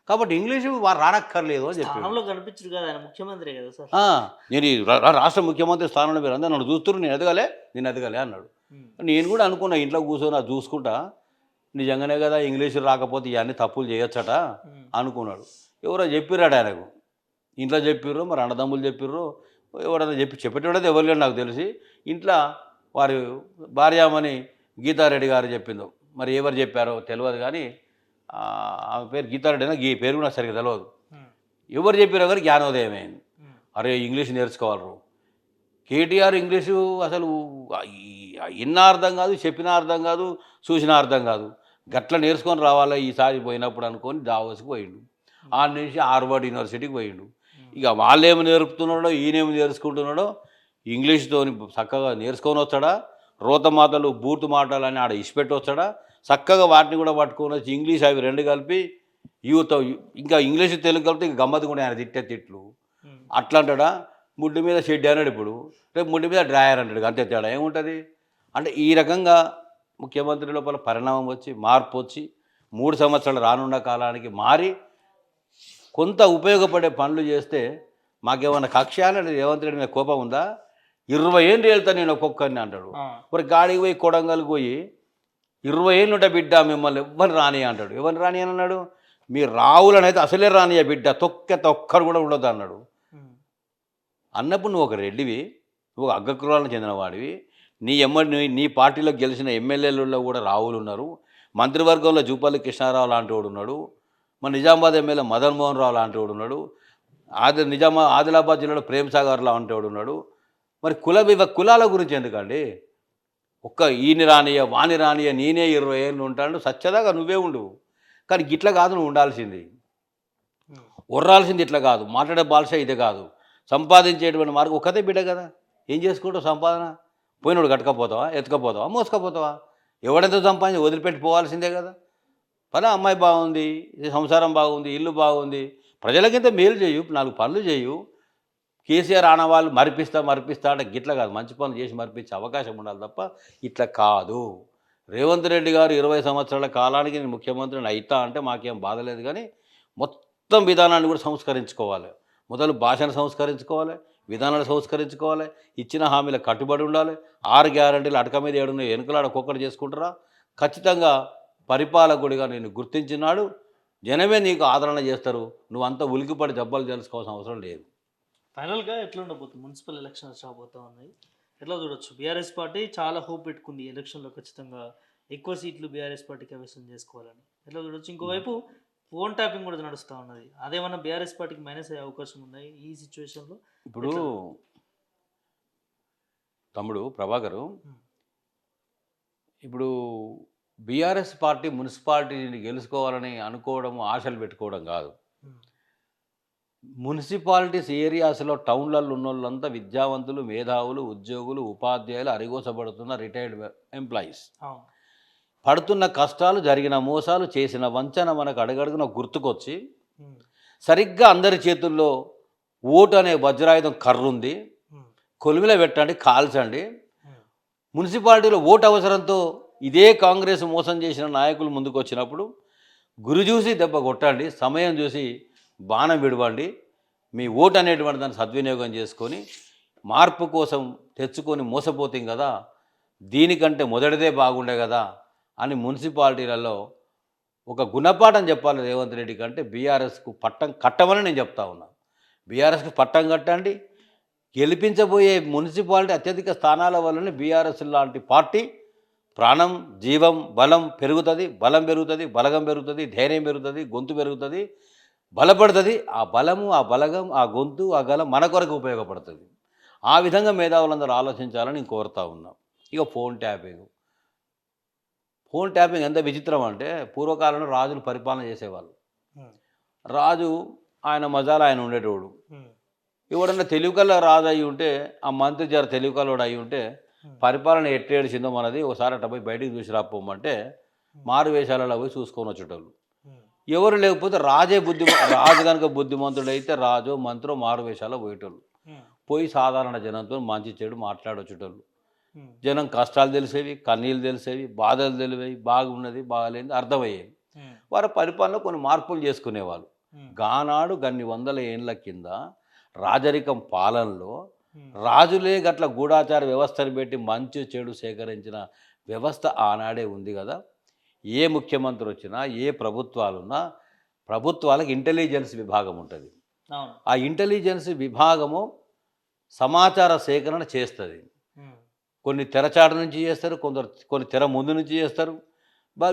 కాబట్టి ఇంగ్లీషు వారు రానక్కర్లేదు అని చెప్పి కనిపించరు కదా, ఆయన ముఖ్యమంత్రి కదా సార్. నేను ఈ రాష్ట్ర ముఖ్యమంత్రి స్థానంలో మీరు అందరూ నన్ను చూస్తున్నారు, నేను ఎదగలే అన్నాడు. నేను కూడా అనుకున్నా ఇంట్లో కూర్చొని అది చూసుకుంటా, నిజంగానే కదా ఇంగ్లీషు రాకపోతే ఇవన్నీ తప్పులు చేయొచ్చట అనుకున్నాడు. ఎవరో చెప్పిరాడు ఆయనకు, ఇంట్లో చెప్పిర్రు, మరి అన్నదమ్ములు చెప్పిర్రు, ఎవరైనా చెప్పేటోడైతే ఎవరు లేడు నాకు తెలిసి. ఇంట్లో వారి భార్యామణి గీతారెడ్డి గారు చెప్పిందో, మరి ఎవరు చెప్పారో తెలియదు కానీ ఆమె పేరు గీతారెడ్డి అయినా ఈ పేరు కూడా సరిగ్గా తెలియదు. ఎవరు చెప్పారో కానీ జ్ఞానోదయం అయింది. అరే ఇంగ్లీష్ నేర్చుకోవాలరు, కేటీఆర్ ఇంగ్లీషు అసలు విన్నా అర్థం కాదు, చెప్పినా అర్థం కాదు, చూసినా అర్థం కాదు, గట్ల నేర్చుకొని రావాలా ఈసారి పోయినప్పుడు అనుకొని దావోస్కి పోయిండు. ఆ నుంచి హార్వర్డ్ యూనివర్సిటీకి పోయిండు. ఇక వాళ్ళేమి నేర్పుతున్నాడో ఈయనేమి నేర్చుకుంటున్నాడో, ఇంగ్లీష్తో చక్కగా నేర్చుకొని వస్తాడా, రోతమాతలు బూతు మాటలు అని ఆడ ఇచ్చిపెట్టి వస్తాడా, చక్కగా వాటిని కూడా పట్టుకొని వచ్చి ఇంగ్లీష్ అవి రెండు కలిపి యూత్, ఇంకా ఇంగ్లీష్ తెలుగు కలిపితే ఇంకా గమ్మత్తు కూడా ఆయన తిట్లు అట్లా అంటాడా. ముడ్డు మీద షెడ్ అన్నాడు, ఇప్పుడు రేపు ముడ్డు మీద డ్రాయర్ అంటాడు, అంతే తేడా ఏముంటుంది. అంటే ఈ రకంగా ముఖ్యమంత్రి లోపల పరిణామం వచ్చి మార్పు వచ్చి 3 సంవత్సరాలు రానున్న కాలానికి మారి కొంత ఉపయోగపడే పనులు చేస్తే మాకేమన్నా కక్ష అని రేవంత్ రెడ్డి మీద కోపం ఉందా. 20 ఏళ్ళు వెళ్తాను నేను ఒక్కొక్కరిని అంటాడు. మరి గాడికి పోయి కొడంగల్కి పోయి 20 ఏళ్ళు ఉంటా బిడ్డ మిమ్మల్ని ఎవ్వరు రాని అంటాడు. ఎవరిని రాని అని అన్నాడు, మీ రావులనైతే అసలే రానియా బిడ్డ, ఒక్కరు కూడా ఉండదు అన్నాడు. అన్నప్పుడు నువ్వు ఒక రెడ్డివి, నువ్వు అగ్రకులాలకు చెందిన వాడివి, నీ పార్టీలో గెలిచిన ఎమ్మెల్యేలలో కూడా రావులు ఉన్నారు, మంత్రివర్గంలో జూపల్లి కృష్ణారావు లాంటి వాడు ఉన్నాడు, మన నిజామాబాద్ ఎమ్మెల్యే మదన్ మోహన్ రావు లాంటి వాడు ఉన్నాడు, ఆదిలాబాద్ జిల్లాలో ప్రేమ్ సాగర్ లాంటి వాడు ఉన్నాడు. మరి కులాల గురించి ఎందుకండి, ఒక్క ఈయన రానియ వాణి రానియ నేనే 20 ఏళ్ళు ఉంటాను, సచ్చదాగా నువ్వే ఉండు. కానీ ఇట్లా కాదు నువ్వు ఉండాల్సింది, ఉర్రాల్సింది ఇట్లా కాదు, మాట్లాడే భాష ఇదే కాదు, సంపాదించేటువంటి మార్గం ఒక్కతే బిడ్డ కదా, ఏం చేసుకుంటావు సంపాదన, పోయినోడు కట్టకపోతావా, ఎత్తుకపోతావా, మోసుకపోతావా, ఎవడెంత సంపాదించి వదిలిపెట్టి పోవాల్సిందే కదా. పని అమ్మాయి బాగుంది, సంసారం బాగుంది, ఇల్లు బాగుంది, ప్రజలకింత మేలు చేయు, 4 పనులు చేయు. కేసీఆర్ ఆనవాళ్ళు మరిపిస్తా అంటే గిట్ల కాదు, మంచి పనులు చేసి మరిపించే అవకాశం ఉండాలి తప్ప ఇట్లా కాదు. రేవంత్ రెడ్డి గారు 20 సంవత్సరాల కాలానికి నేను ముఖ్యమంత్రిని అయితా అంటే మాకేం బాధ లేదు, కానీ మొత్తం విధానాన్ని కూడా సంస్కరించుకోవాలి. మొదలు భాషను సంస్కరించుకోవాలి, విధానాలు సంస్కరించుకోవాలి, ఇచ్చిన హామీలకు కట్టుబడి ఉండాలి. 6 గ్యారంటీలు అటక మీద 7 ఎన్నికలాడ ఒక్కొక్కటి చేసుకుంటారా. ఖచ్చితంగా పరిపాలకుడిగా నేను గుర్తించినాడు, జనమే నీకు ఆదరణ చేస్తారు, నువ్వంతా ఉలికిపడి దెబ్బలు తెలుసుకోవాల్సిన అవసరం లేదు. ఫైనల్గా ఎట్లా ఉండబోతుంది, మున్సిపల్ ఎలక్షన్స్ రాబోతూ ఉన్నాయి, ఎట్లా చూడొచ్చు బీఆర్ఎస్ పార్టీ చాలా హోప్ పెట్టుకుంది ఈ ఎలక్షన్లో ఖచ్చితంగా ఎక్కువ సీట్లు బీఆర్ఎస్ పార్టీకి కైవసం చేసుకోవాలని. ఎట్లా చూడొచ్చు ఇంకోవైపు ఫోన్ ట్యాపింగ్ కూడా నడుస్తూ ఉన్నది. అదేమన్నా బీఆర్ఎస్ పార్టీకి మైనస్ అయ్యే అవకాశం ఉన్నాయి ఈ సిచ్యువేషన్లో. ఇప్పుడు తమ్ముడు ప్రభాకరు, ఇప్పుడు బీఆర్ఎస్ పార్టీ మున్సిపాలిటీని గెలుచుకోవాలని అనుకోవడం, ఆశలు పెట్టుకోవడం కాదు. మున్సిపాలిటీస్ ఏరియాస్లో టౌన్లలో ఉన్న వాళ్ళంతా విద్యావంతులు, మేధావులు, ఉద్యోగులు, ఉపాధ్యాయులు, అరిగోసపడుతున్న రిటైర్డ్ ఎంప్లాయీస్. పడుతున్న కష్టాలు, జరిగిన మోసాలు, చేసిన వంచన మనకు అడుగడుగున గుర్తుకొచ్చి సరిగ్గా అందరి చేతుల్లో ఓటు అనే వజ్రాయుధం కర్రుంది, కొలిమిలో పెట్టండి, కాల్చండి. మున్సిపాలిటీలో ఓటు అవసరంతో ఇదే కాంగ్రెస్ మోసం చేసిన నాయకులు ముందుకు వచ్చినప్పుడు గురి చూసి దెబ్బ కొట్టండి, సమయం చూసి బాణం విడవండి. మీ ఓటు అనేటువంటి దాన్ని సద్వినియోగం చేసుకొని మార్పు కోసం తెచ్చుకొని మోసపోతాం కదా, దీనికంటే మొదటిదే బాగుండే కదా అని మున్సిపాలిటీలలో ఒక గుణపాఠం చెప్పాలి రేవంత్ రెడ్డి కంటే బీఆర్ఎస్కు పట్టం కట్టమని నేను చెప్తా ఉన్నా. బీఆర్ఎస్కు పట్టం కట్టండి. గెలిపించబోయే మున్సిపాలిటీ అత్యధిక స్థానాల వల్లనే బీఆర్ఎస్ లాంటి పార్టీ ప్రాణం, జీవం, బలం పెరుగుతుంది. బలం పెరుగుతుంది, బలగం పెరుగుతుంది, ధైర్యం పెరుగుతుంది, గొంతు పెరుగుతుంది, బలపడుతుంది. ఆ బలము, ఆ బలగం, ఆ గొంతు, ఆ గలం మన కొరకు ఉపయోగపడుతుంది. ఆ విధంగా మేధావులందరూ ఆలోచించాలని నేను కోరుతా ఉన్నాం. ఇక ఫోన్ ట్యాపింగ్ ఎంత విచిత్రం అంటే, పూర్వకాలంలో రాజులు పరిపాలన చేసేవాళ్ళు. రాజు ఆయన మజాలు ఆయన ఉండేటోడు. ఎవడన్నా తెలివికల్లా రాజు అయి ఉంటే, ఆ మంత్రి జర తెలివికల్లోడు అయి ఉంటే పరిపాలన ఎట్టేడిచిందో మనది ఒకసారి అట్ట పోయి బయటికి చూసి రాపోమంటే మారు వేషాలలో పోయి చూసుకొని వచ్చేటోళ్ళు. ఎవరు లేకపోతే రాజు కనుక బుద్ధిమంతుడైతే రాజు మంత్రో మారు వేషాల్లో పోయేటోళ్ళు. పోయి సాధారణ జనంతో మంచి చెడు మాట్లాడొచ్చేటోళ్ళు. జనం కష్టాలు తెలిసేవి, కన్నీళ్ళు తెలిసేవి, బాధలు తెలివేవి, బాగున్నది బాగాలేనిది అర్థమయ్యేవి. వారి పరిపాలనలో కొన్ని మార్పులు చేసుకునేవాళ్ళు. గానాడు గన్ని వందల ఏండ్ల కింద రాజరికం పాలనలో రాజులే గట్ల గూఢాచార వ్యవస్థను పెట్టి మంచి చెడు సేకరించిన వ్యవస్థ ఆనాడే ఉంది కదా. ఏ ముఖ్యమంత్రి వచ్చినా, ఏ ప్రభుత్వాలున్నా ప్రభుత్వాలకు ఇంటెలిజెన్స్ విభాగం ఉంటుంది. ఆ ఇంటెలిజెన్స్ విభాగము సమాచార సేకరణ చేస్తుంది. కొన్ని తెరచాటు నుంచి చేస్తారు, కొన్ని తెర ముందు నుంచి చేస్తారు.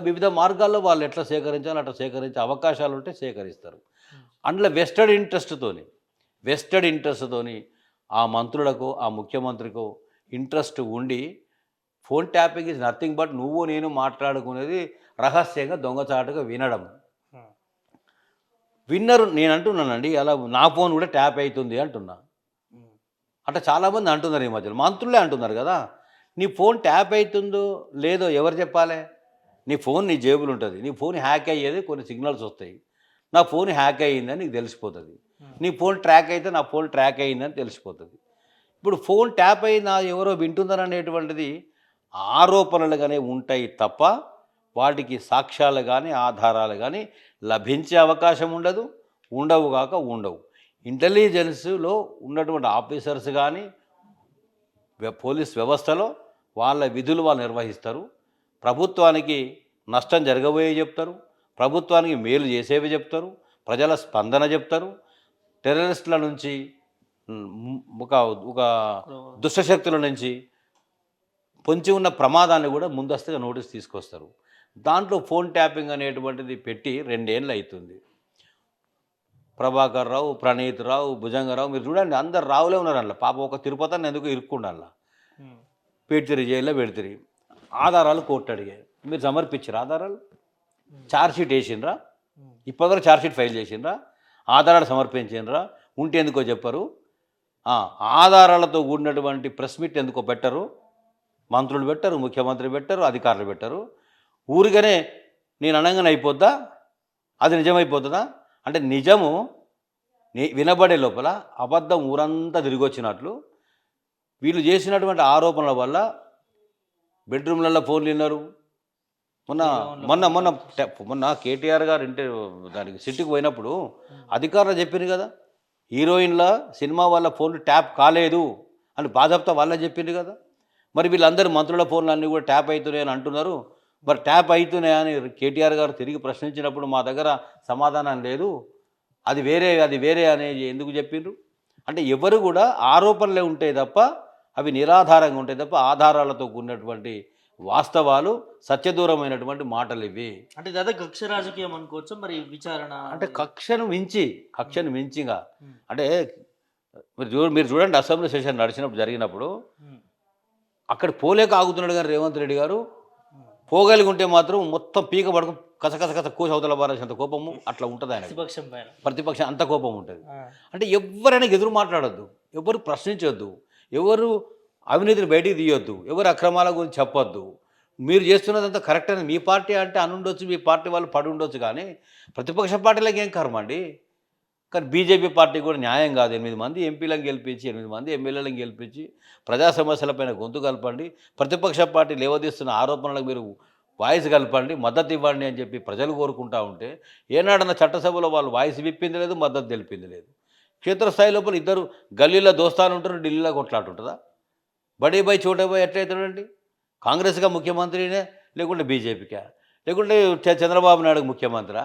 వివిధ మార్గాల్లో వాళ్ళు ఎట్లా సేకరించాలో అట్లా సేకరించే అవకాశాలు ఉంటే సేకరిస్తారు. అందులో వెస్టెడ్ ఇంట్రెస్ట్తోని ఆ మంత్రులకు, ఆ ముఖ్యమంత్రికో ఇంట్రెస్ట్ ఉండి phone tapping is nothing but నువ్వు నేను మాట్లాడుకునేది రహస్యంగా దొంగచాటుగా వినడం. విన్నరు నేను అంటున్నానండి, అలా నా ఫోన్ కూడా ట్యాప్ అవుతుంది అంటున్నా. అంటే చాలామంది అంటున్నారు ఈ మధ్యలో, మంత్రులే అంటున్నారు కదా. నీ ఫోన్ ట్యాప్ అవుతుందో లేదో ఎవరు చెప్పాలి? నీ ఫోన్ నీ జేబులు ఉంటుంది. నీ ఫోన్ హ్యాక్ అయ్యేది కొన్ని సిగ్నల్స్ వస్తాయి. నా ఫోన్ హ్యాక్ అయ్యిందని నీకు తెలిసిపోతుంది. నీ ఫోన్ ట్రాక్ అయితే నా ఫోన్ ట్రాక్ అయ్యిందని తెలిసిపోతుంది. ఇప్పుడు ఫోన్ ట్యాప్ అయినా ఎవరో వింటున్నారనేటువంటిది ఆరోపణలుగానే ఉంటాయి తప్ప వాటికి సాక్ష్యాలు కానీ ఆధారాలు కానీ లభించే అవకాశం ఉండవు. ఇంటెలిజెన్స్లో ఉన్నటువంటి ఆఫీసర్స్ కానీ పోలీస్ వ్యవస్థలో వాళ్ళ విధులు వాళ్ళు నిర్వహిస్తారు. ప్రభుత్వానికి నష్టం జరగబోయే చెప్తారు, ప్రభుత్వానికి మేలు చేసేవి చెప్తారు, ప్రజల స్పందన చెప్తారు. టెర్రరిస్టుల నుంచి ఒక దుష్టశక్తుల నుంచి పొంచి ఉన్న ప్రమాదాన్ని కూడా ముందస్తుగా నోటీస్ తీసుకొస్తారు. దాంట్లో ఫోన్ ట్యాపింగ్ అనేటువంటిది పెట్టి 2 ఏళ్ళు అవుతుంది. ప్రభాకర్ రావు, ప్రణీత్ రావు, భుజంగరావు, మీరు చూడండి అందరు రావులే ఉన్నారు. అందులో పాప ఒక తిరుపతిని ఎందుకు ఇరుక్కుండాల పెడితిరి, జైల్లో పెడితిరి. ఆధారాలు కోర్టు అడిగాయి, మీరు సమర్పించారు ఆధారాలు? ఛార్జ్షీట్ వేసిండ్రా? ఇప్పటివరకు ఛార్జ్షీట్ ఫైల్ చేసిండ్రా? ఆధారాలు సమర్పించిండ్రా? ఉంటే ఎందుకో చెప్పరు. ఆధారాలతో కూడినటువంటి ప్రెస్ మీట్ ఎందుకో పెట్టరు? మంత్రులు పెట్టరు, ముఖ్యమంత్రి పెట్టరు, అధికారులు పెట్టరు. ఊరికనే నేను అనగానే అయిపోద్దా? అది నిజమైపోతుందా? అంటే నిజము వినబడే లోపల అబద్ధం ఊరంతా తిరిగి వచ్చినట్లు వీళ్ళు చేసినటువంటి ఆరోపణల వల్ల బెడ్రూమ్లలో ఫోన్లు విన్నారు. మొన్న కేటీఆర్ గారు దానికి సిటీకి పోయినప్పుడు అధికారులు చెప్పింది కదా, హీరోయిన్ల సినిమా వాళ్ళ ఫోన్లు ట్యాప్ కాలేదు అని బాధప్తా వాళ్ళే చెప్పింది కదా. మరి వీళ్ళందరూ మంత్రుల ఫోన్లు అన్నీ కూడా ట్యాప్ అవుతున్నాయని అంటున్నారు. మరి ట్యాప్ అవుతున్నాయని కేటీఆర్ గారు తిరిగి ప్రశ్నించినప్పుడు మా దగ్గర సమాధానం లేదు, అది వేరే అనేది ఎందుకు చెప్పిండ్రు? అంటే ఎవరు కూడా ఆరోపణలే ఉంటాయి తప్ప అవి నిరాధారంగా ఉంటాయి తప్ప ఆధారాలతో కూడినటువంటి వాస్తవాలు సత్యదూరమైనటువంటి మాటలు ఇవి. అంటే ఇది అదే కక్ష రాజకీయం అనుకోవచ్చు మరి విచారణ అంటే కక్షను మించిగా ఉమ్, అంటే మీరు చూడండి అసెంబ్లీ సెషన్ నడిచినప్పుడు జరిగినప్పుడు ఉమ్, అక్కడ పోలేక ఆగుతున్నాడు కానీ రేవంత్ రెడ్డి గారు ఉమ్. పోగలిగి ఉంటే మాత్రం మొత్తం పీక పడుకు కస కూసి అవతల బారేసినంత కోపము అట్లా ఉంటుంది ఆయన. ప్రతిపక్షం పైన ప్రతిపక్షం అంత కోపం ఉంటుంది. ఆ, అంటే ఎవరైనా ఎదురు మాట్లాడొద్దు, ఎవరు ప్రశ్నించొద్దు, ఎవరు అవినీతిని బయటికి తీయొద్దు, ఎవరు అక్రమాల గురించి చెప్పొద్దు. మీరు చేస్తున్నదంతా కరెక్ట్ అని మీ పార్టీ అంటే అనుండొచ్చు, మీ పార్టీ వాళ్ళు పడి ఉండొచ్చు, కానీ ప్రతిపక్ష పార్టీలకు ఏం కర్మ అండి. కానీ బీజేపీ పార్టీ కూడా న్యాయం కాదు. 8 మంది ఎంపీలను గెలిపించి 8 మంది ఎమ్మెల్యేలను గెలిపించి ప్రజా సమస్యలపైన గొంతు కలపండి, ప్రతిపక్ష పార్టీ లేవదీస్తున్న ఆరోపణలకు మీరు వాయిస్ కలపండి, మద్దతు ఇవ్వండి అని చెప్పి ప్రజలు కోరుకుంటా ఉంటే ఏనాడన్న చట్టసభలో వాళ్ళు వాయిస్ విప్పింది లేదు, మద్దతు తెలిపింది లేదు. క్షేత్రస్థాయి లోపల ఇద్దరు గల్లీలో దోస్తాను ఉంటారు, ఢిల్లీలో కొట్లాడుంటుందా? బడే బాయ్ చోటే బాయ్ ఎట్లయితాడండి? కాంగ్రెస్గా ముఖ్యమంత్రినే, లేకుంటే బీజేపీకా, లేకుంటే చంద్రబాబు నాయుడు ముఖ్యమంత్రా?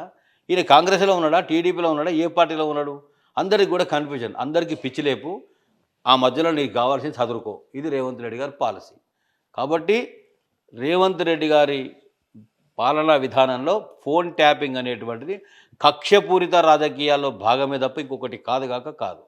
ఈయన కాంగ్రెస్లో ఉన్నాడా, టీడీపీలో ఉన్నాడా, ఏ పార్టీలో ఉన్నాడు? అందరికి కూడా కన్ఫ్యూజన్, అందరికీ పిచ్చిలేపు. ఆ మధ్యలో నీకు కావాల్సింది చదువుకో. ఇది రేవంత్ రెడ్డి గారి పాలసీ. కాబట్టి రేవంత్ రెడ్డి గారి పాలనా విధానంలో ఫోన్ ట్యాపింగ్ అనేటువంటిది కక్షపూరిత రాజకీయాల్లో భాగమే తప్ప ఇంకొకటి కాదు కాక కాదు.